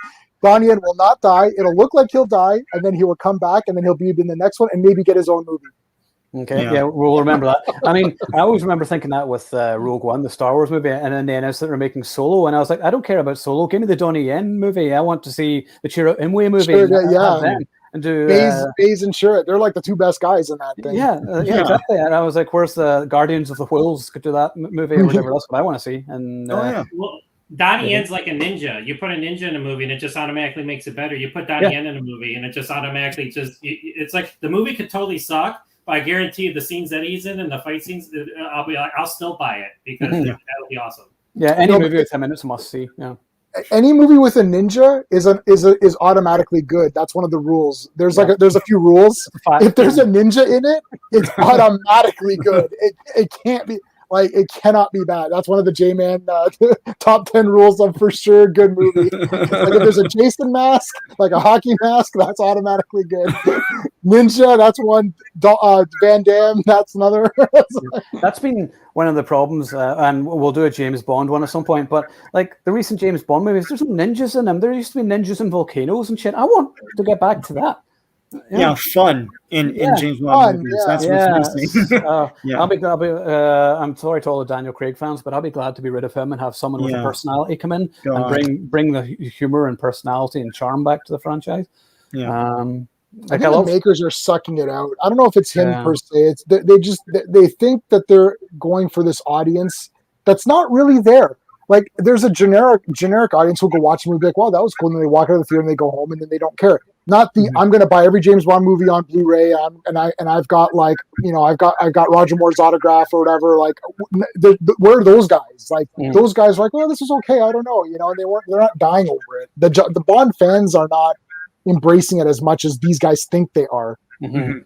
S4: Donnie Yen will not die. It'll look like he'll die, and then he will come back, and then he'll be in the next one, and maybe get his own movie.
S1: Okay, yeah, we'll remember that. I mean, I always remember thinking that with Rogue One, the Star Wars movie, and then they announced that they're making Solo, and I was like, I don't care about Solo. Give me the Donnie Yen movie. I want to see the Chiro Imwe movie. And do
S4: Baze and Shuret. They're like the two best guys in that thing.
S1: Yeah, exactly. And I was like, where's the Guardians of the Whills? Could do that movie or whatever. That's what I want to see. And
S5: well, Donnie Yen's like a ninja. You put a ninja in a movie and it just automatically makes it better. You put Donnie Yen in a movie and it just automatically it's like the movie could totally suck. But I guarantee the scenes that he's in and the fight scenes, I'll be like, I'll still buy it because that'll be awesome.
S1: Yeah, any movie with 10 minutes must see. Yeah,
S4: any movie with a ninja is automatically good. That's one of the rules. There's there's a few rules. If there's a ninja in it, it's automatically good. It can't be. Like, it cannot be bad. That's one of the J-Man top 10 rules of for sure good movie. Like, if there's a Jason mask, like a hockey mask, that's automatically good. Ninja, that's one. Van Damme, that's another.
S1: That's been one of the problems, and we'll do a James Bond one at some point, but like the recent James Bond movies, there's some ninjas in them. There used to be ninjas in volcanoes and shit. I want to get back to that.
S3: Fun in James Bond movies. That's what's missing.
S1: I'm sorry to all the Daniel Craig fans, but I'll be glad to be rid of him and have someone with a personality come in and bring the humor and personality and charm back to the franchise.
S4: I think the makers are sucking it out. I don't know if it's him per se. It's they think that they're going for this audience that's not really there. Like, there's a generic audience who'll go watch a movie like, wow, that was cool, and then they walk out of the theater and they go home and then they don't care. Not the I'm going to buy every James Bond movie on Blu-ray and I've got like I've got Roger Moore's autograph or whatever. Like, where are those guys? Like, those guys are like, well, this is okay. I don't know, and they're not dying over it. The Bond fans are not embracing it as much as these guys think they are.
S1: Mm-hmm.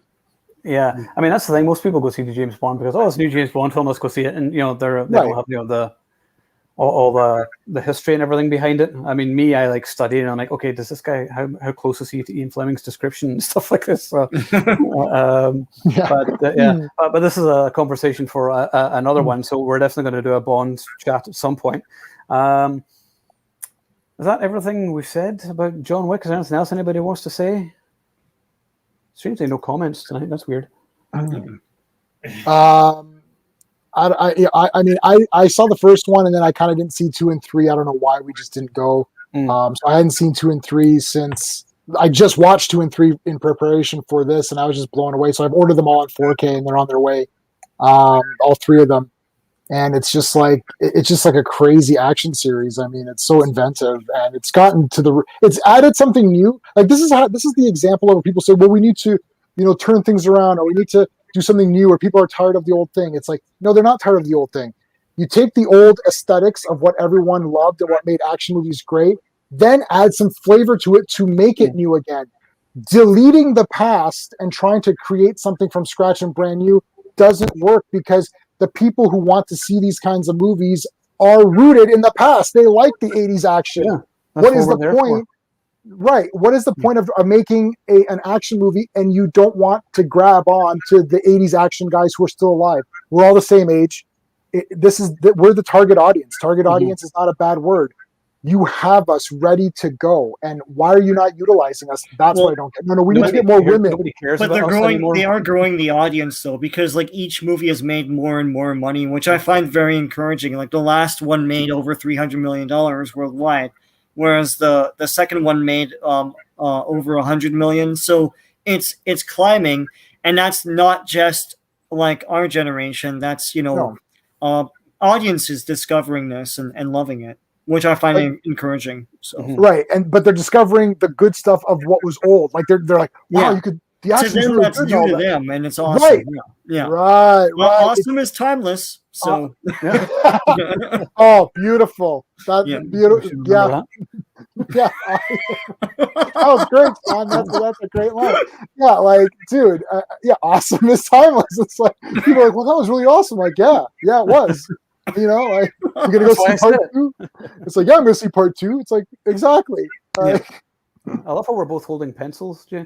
S1: Yeah, I mean, that's the thing. Most people go see the James Bond because it's a new James Bond film. Let's go see it, and they don't have all the history and everything behind it. I mean, I like study and I'm like, okay, does this guy how close is he to Ian Fleming's description and stuff like this? So, but this is a conversation for another one. So we're definitely going to do a Bond chat at some point. Is that everything we've said about John Wick? Is there anything else anybody wants to say? Strangely, no comments tonight. That's weird.
S4: I mean, I saw the first one and then I kind of didn't see 2 and 3. I don't know why we just didn't go. So I hadn't seen 2 and 3 since I just watched 2 and 3 in preparation for this, and I was just blown away. So I've ordered them all on 4K and they're on their way, all 3 of them. And it's just like a crazy action series. I mean, it's so inventive, and it's gotten to it's added something new. Like, this is the example of where people say, well, we need to, turn things around, or we need to do something new, or people are tired of the old thing. It's like, no, they're not tired of the old thing. You take the old aesthetics of what everyone loved and what made action movies great, then add some flavor to it to make it new again. Deleting the past and trying to create something from scratch and brand new doesn't work, because the people who want to see these kinds of movies are rooted in the past. They like the 80s action.
S1: Yeah,
S4: what is the point? Right. What is the point of making an action movie and you don't want to grab on to the 80s action guys who are still alive? We're all the same age. We're the target audience. Target audience is not a bad word. You have us ready to go, and why are you not utilizing us? That's what I don't get. No, we need to get more women.
S1: Nobody cares
S3: but
S1: about
S3: they're
S1: us
S3: growing.
S1: anymore.
S3: They are growing the audience though, because like each movie has made more and more money, which I find very encouraging. Like the last one made over $300 million worldwide, whereas the second one made over $100 million. So it's climbing, and that's not just like our generation. That's audiences discovering this and loving it, which I find encouraging. So
S4: right, but they're discovering the good stuff of what was old. Like they're like, wow, you could. The
S3: to them,
S4: really
S3: that's new to them, and it's awesome.
S4: Right,
S3: yeah,
S4: right.
S3: Awesome is timeless. So,
S4: oh, beautiful. Beautiful. Yeah, yeah. That was great, John. That's a great line. Yeah, like, dude. Awesome is timeless. It's like people are like, well, that was really awesome. Like, yeah, it was. Like, you're gonna go see part 2. It's like, yeah, I'm gonna see part 2. It's like, exactly.
S1: I love how we're both holding pencils, Jay.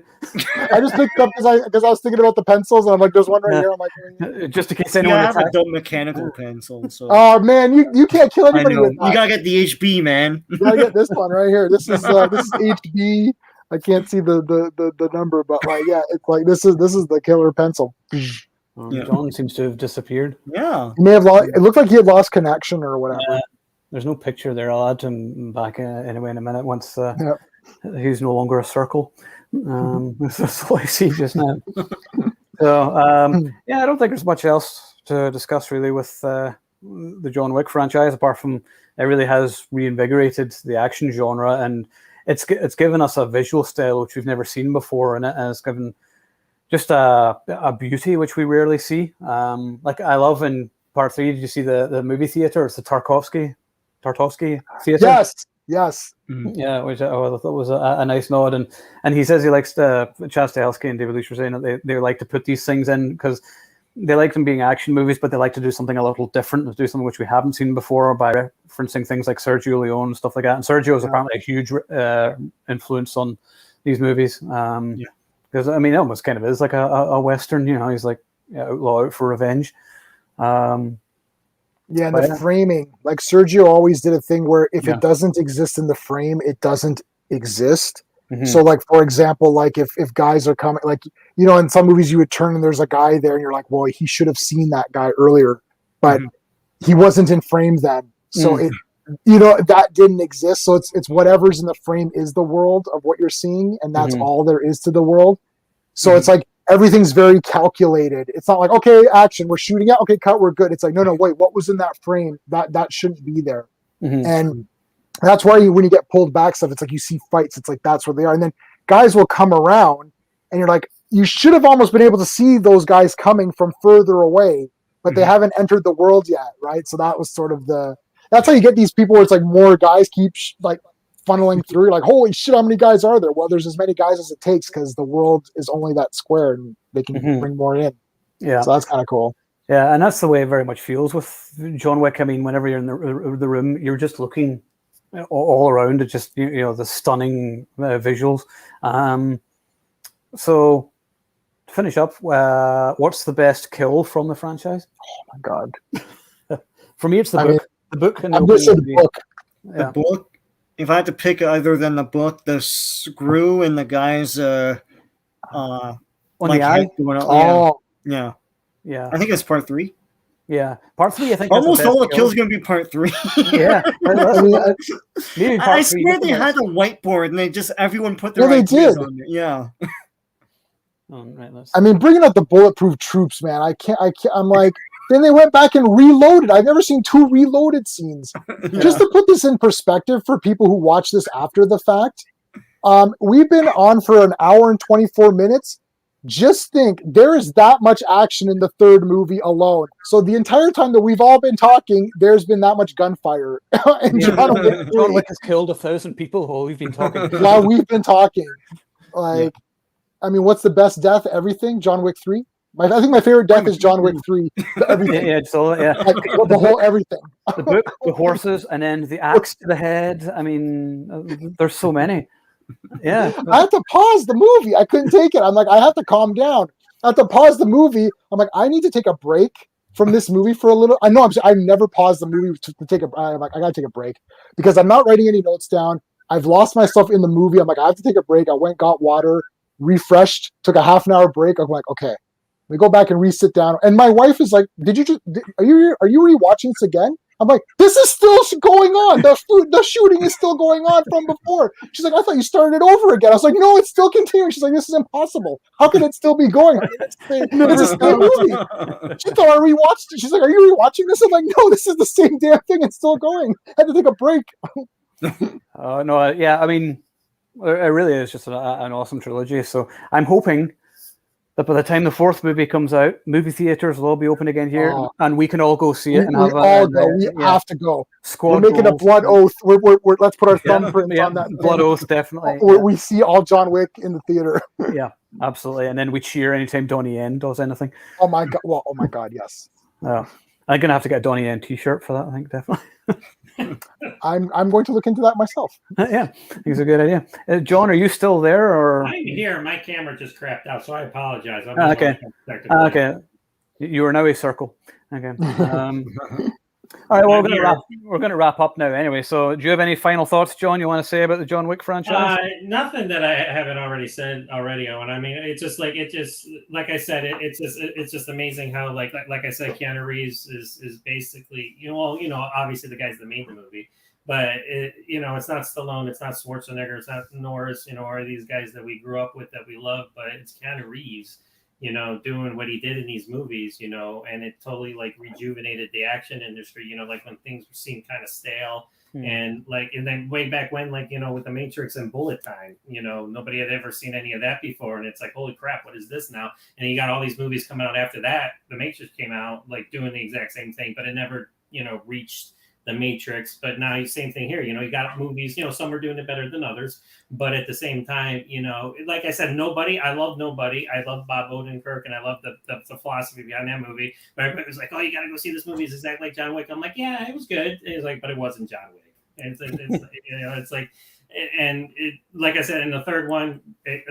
S4: I just picked up because I was thinking about the pencils, and I'm like, there's one right here. I'm like,
S1: just in case anyone.
S3: I have a dumb mechanical pencil. So.
S4: Oh man, you can't kill anybody with that.
S3: You gotta get the HB, man.
S4: You gotta get this one right here. This is HB. I can't see the number, but like, yeah, it's like this is the killer pencil.
S1: John seems to have disappeared.
S3: Yeah,
S4: he may have lost. It looked like he had lost connection or whatever.
S1: There's no picture there. I'll add him back anyway in a minute once he's no longer a circle. That's all I see just now. So I don't think there's much else to discuss really with the John Wick franchise, apart from it really has reinvigorated the action genre, and it's given us a visual style which we've never seen before, and it's given just a beauty which we rarely see. Like I love in part 3. Did you see the movie theater? It's the Tarkovsky theater. Yes. Yeah, which I thought was a nice nod, and he says he likes Chad Stahelski and David Leitch were saying that they like to put these things in because they like them being action movies, but they like to do something a little different, to do something which we haven't seen before by referencing things like Sergio Leone and stuff like that. And Sergio is apparently a huge influence on these movies. Because I mean, it almost kind of is like a Western, he's like outlaw out for revenge.
S4: Yeah, and the framing, like Sergio always did a thing where if it doesn't exist in the frame, it doesn't exist. So like, for example, like if guys are coming, like, in some movies you would turn and there's a guy there and you're like, well, he should have seen that guy earlier, but he wasn't in frame then. So it, that didn't exist. So it's whatever's in the frame is the world of what you're seeing. And that's all there is to the world. So it's like, everything's very calculated. It's not like, okay, action, we're shooting out. Okay, cut, we're good. It's like, no, wait, what was in that frame? That shouldn't be there. And that's why when you get pulled back stuff, it's like you see fights. It's like, that's where they are. And then guys will come around and you're like, you should have almost been able to see those guys coming from further away, but they haven't entered the world yet, right? So that was sort of that's how you get these people where it's like more guys keep like funneling through. You're like, holy shit, how many guys are there? Well, there's as many guys as it takes because the world is only that square and they can bring more in. Yeah. So that's kind of cool.
S1: Yeah, and that's the way it very much feels with John Wick. I mean, whenever you're in the room, you're just looking all around at just, the stunning visuals. So to finish up, what's the best kill from the franchise?
S4: Oh my God.
S1: For me, it's the book. The book. And
S4: I'm just the book.
S3: The book. If I had to pick other than the book, the screw and the guy's
S1: on the eye. Yeah.
S3: I think it's part 3.
S1: Yeah, part 3. I think
S3: almost all the kills going to be part 3.
S1: Yeah,
S3: I swear they had a whiteboard and they just everyone put their ideas on it. Yeah.
S4: I mean, bringing up the bulletproof troops, man. I can't. I'm like. Then they went back and reloaded. I've never seen 2 reloaded scenes. Just to put this in perspective for people who watch this after the fact, we've been on for an hour and 24 minutes. just think there is that much action in the third movie alone. So the entire time that we've all been talking, there's been that much gunfire. And
S1: John Wick has killed 1,000 people while we've been talking.
S4: While we've been talking. Like, I mean, what's the best death? Everything? John Wick 3? I think my favorite death is John Wick 3. Everything.
S1: Yeah,
S4: Like, the whole everything.
S1: The book, the horses, and then the axe to the head. I mean, there's so many. Yeah.
S4: I had to pause the movie. I couldn't take it. I'm like, I have to calm down. I have to pause the movie. I'm like, I need to take a break from this movie for a little. I know I've never paused the movie to take a. I'm like, I gotta take a break because I'm not writing any notes down. I've lost myself in the movie. I'm like, I have to take a break. I went, got water, refreshed, took a half an hour break. I'm like, okay, let me go back and re-sit down. And my wife is like, are you rewatching this again? I'm like, this is still going on. The shooting is still going on from before. She's like, I thought you started it over again. I was like, no, it's still continuing. She's like, this is impossible. How can it still be going? It's the same movie. She thought I rewatched it. She's like, are you rewatching this? I'm like, no, this is the same damn thing. It's still going. I had to take a break.
S1: No, yeah, I mean, it really is just an awesome trilogy. So I'm hoping that by the time the fourth movie comes out, movie theaters will all be open again here, and we can all go see it.
S4: We have to go.
S1: Squad
S4: we're making a blood oath. We're let's put our thumbprint on that.
S1: Blood oath, definitely.
S4: We see all John Wick in the theater.
S1: Yeah, absolutely. And then we cheer anytime Donnie Yen does anything.
S4: Oh my god! Well, oh my god, yes.
S1: I'm gonna have to get a Donnie Yen T-shirt for that. I think definitely.
S4: I'm going to look into that myself.
S1: Yeah, I think it's a good idea. John, are you still there? Or
S5: I'm here. My camera just crapped out, so I apologize.
S1: Okay. Okay. You are now a circle. Okay. All right. Well, we're going to wrap up now. Anyway, so do you have any final thoughts, John? You want to say about the John Wick franchise?
S5: Nothing that I haven't already said already, Owen. I mean, it's just like I said, it's just amazing how like I said, Keanu Reeves is basically obviously the guys that made the movie, but it's not Stallone, it's not Schwarzenegger, it's not Norris, or these guys that we grew up with that we love, but it's Keanu Reeves. Doing what he did in these movies, and it totally like rejuvenated the action industry, like when things seemed kind of stale and then way back when, with the Matrix and Bullet Time, nobody had ever seen any of that before. And it's like, holy crap, what is this now? And you got all these movies coming out after that. The Matrix came out like doing the exact same thing, but it never, reached the Matrix. But now same thing here, you got movies, some are doing it better than others, but at the same time, like I said, I love Nobody. I love Bob Odenkirk, and I love the philosophy behind that movie. But everybody was like, oh, you got to go see this movie. It's exactly like John Wick. I'm like, yeah, it was good. And it's like, but it wasn't John Wick. And it's like, and it, like I said, in the third one,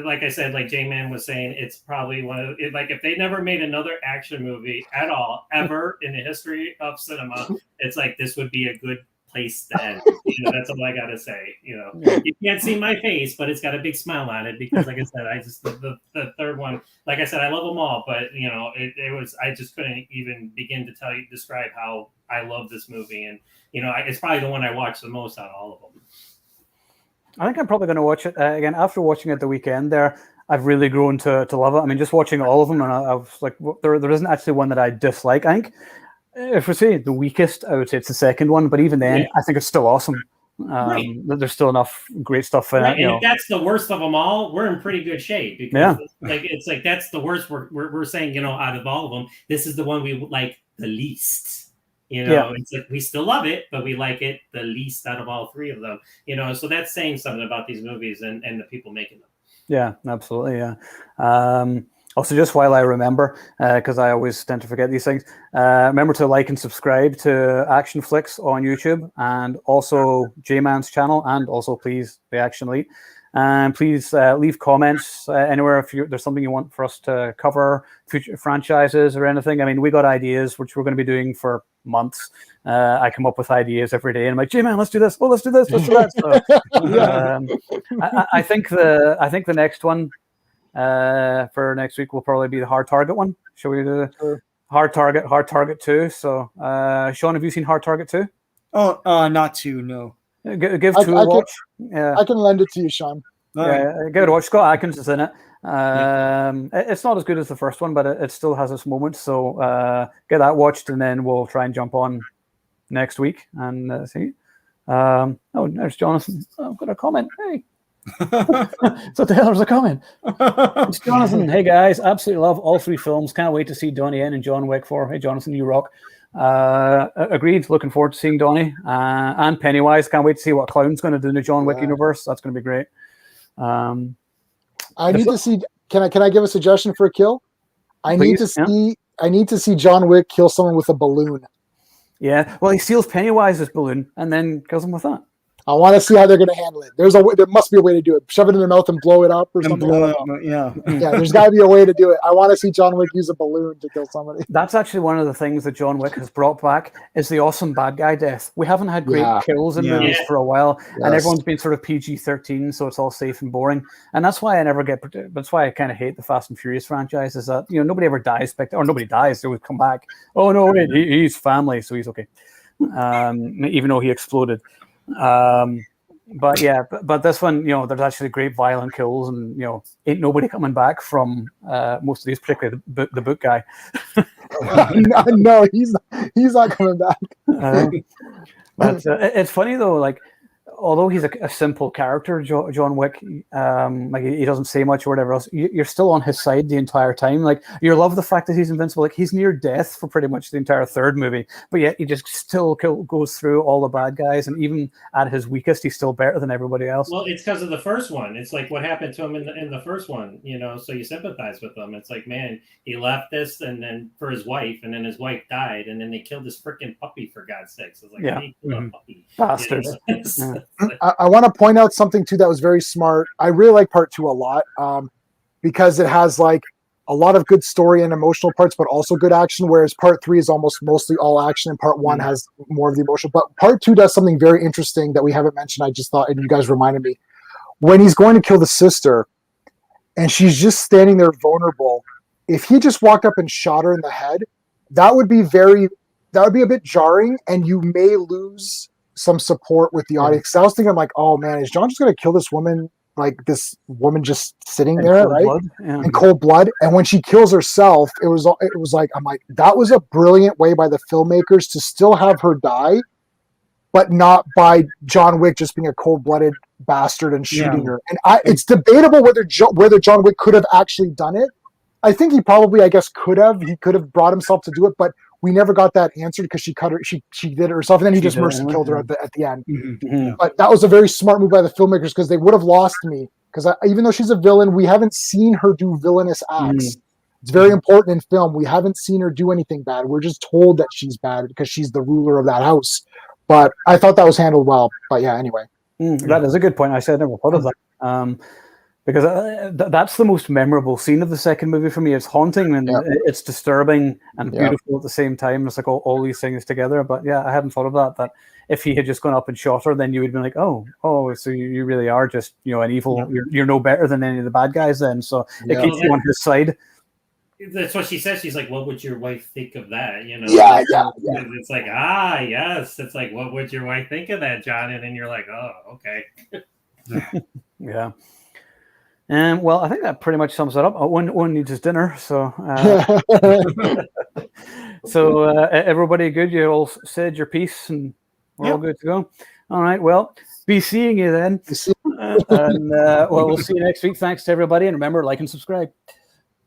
S5: like I said, like J-Man was saying, it's probably one of like if they never made another action movie at all ever in the history of cinema, it's like this would be a good place to end. That's all I gotta say. You can't see my face, but it's got a big smile on it because, like I said, I just the third one, like I said, I love them all, but it was I just couldn't even begin to describe how I love this movie, and it's probably the one I watched the most out of all of them.
S1: I think I'm probably going to watch it again after watching it the weekend. There, I've really grown to love it. I mean, just watching all of them, and I was like, there isn't actually one that I dislike. I think if we say the weakest, I would say it's the second one. But even then, I think it's still awesome.
S5: Right.
S1: There's still enough great stuff in it.
S5: And if that's the worst of them all, we're in pretty good shape because it's like that's the worst. We're saying out of all of them, this is the one we like the least. It's like we still love it, but we like it the least out of all three of them. So that's saying something about these movies and the people making them.
S1: Yeah, absolutely. Yeah. Also, just while I remember, because I always tend to forget these things, remember to like and subscribe to Action Flicks on YouTube, and also J-Man's channel, and also please the Action Elite. And please leave comments anywhere if there's something you want for us to cover, future franchises or anything. I mean, we got ideas which we're going to be doing for months. I come up with ideas every day, and I'm like, J-Man, let's do this. Oh, let's do this. Let's do that. So, I think the next one for next week will probably be the Hard Target one. Shall we do Hard Target 2? So, Sean, have you seen Hard Target 2?
S3: Oh, not 2, no.
S1: Give 2 a watch.
S4: I can lend it to you, Sean.
S1: Yeah, give it a watch. Scott Adkins is in it. It's not as good as the first one, but it still has its moments. So get that watched, and then we'll try and jump on next week and see. Oh, there's Jonathan. I've got a comment. Hey. So the hellers are coming. It's Jonathan. Hey guys, absolutely love all 3 films. Can't wait to see Donnie Yen and John Wick 4. Hey Jonathan, you rock. Agreed. Looking forward to seeing Donnie and Pennywise. Can't wait to see what Clown's going to do in the John Wick universe. That's going to be great.
S4: I need to see. Can I give a suggestion for a kill? I need to see John Wick kill someone with a balloon.
S1: Yeah. Well, he steals Pennywise's balloon and then kills him with that.
S4: I want to see how they're going to handle it. There must be a way to do it. Shove it in their mouth and blow it up or something.
S3: Yeah.
S4: Yeah, there's got to be a way to do it. I want to see John Wick use a balloon to kill somebody.
S1: That's actually one of the things that John Wick has brought back is the awesome bad guy death. We haven't had great kills in movies for a while, and everyone's been sort of PG-13, so it's all safe and boring. And that's why that's why I kind of hate the Fast and Furious franchise, is that nobody ever dies, or nobody dies. They would come back. Oh no, wait, he's family, so he's okay. Even though he exploded. But this one, there's actually great violent kills, and ain't nobody coming back from most of these, particularly the book guy.
S4: No, he's not coming back.
S1: But it's funny though, like, although he's a simple character, John Wick, like he doesn't say much or whatever else, you're still on his side the entire time. Like, you love the fact that he's invincible. Like, he's near death for pretty much the entire 3rd movie, but yet he just still goes through all the bad guys, and even at his weakest, he's still better than everybody else.
S5: Well, it's because of the first one. It's like what happened to him in the first one, so you sympathize with him. It's like, man, he left this and then for his wife, and then his wife died, and then they killed his freaking puppy, for God's sakes. It's like, he killed a puppy.
S1: Bastards.
S4: I want to point out something too that was very smart. I really like part 2 a lot because it has like a lot of good story and emotional parts, but also good action. Whereas part 3 is almost mostly all action, and part 1 has more of the emotional. But part 2 does something very interesting that we haven't mentioned. I just thought, and you guys reminded me, when he's going to kill the sister, and she's just standing there vulnerable. If he just walked up and shot her in the head, that would be a bit jarring, and you may lose some support with the audience. I was thinking, like, oh man, is John just going to kill this woman? Like, this woman just sitting there, right? In cold blood. And when she kills herself, it was like, I'm like, that was a brilliant way by the filmmakers to still have her die, but not by John Wick just being a cold-blooded bastard and shooting her. And it's debatable whether John Wick could have actually done it. I think he probably, I guess, could have. He could have brought himself to do it, but we never got that answer because she did it herself, and then he just mercy killed her at the end.
S1: Mm-hmm.
S4: But that was a very smart move by the filmmakers, because they would have lost me. Because even though she's a villain, we haven't seen her do villainous acts. It's very important in film. We haven't seen her do anything bad. We're just told that she's bad because she's the ruler of that house. But I thought that was handled well. But yeah, anyway.
S1: That is a good point. I said I never thought of that. Because that's the most memorable scene of the second movie for me. It's haunting and it's disturbing and beautiful at the same time. It's like all these things together. But yeah, I hadn't thought of that if he had just gone up and shot her, then you would have been like, oh, so you really are just an evil. You're no better than any of the bad guys then. So it keeps you on his side.
S5: That's what she says. She's like, what would your wife think of that? It's like, yes. It's like, what would your wife think of that, John? And then you're like, oh, okay.
S1: Yeah. Well, I think that pretty much sums it up. One needs his dinner, so everybody good? You all said your piece, and we're all good to go. All right. Well, be seeing you then, and we'll see you next week. Thanks to everybody, and remember, like and subscribe,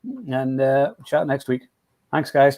S1: and chat next week. Thanks, guys.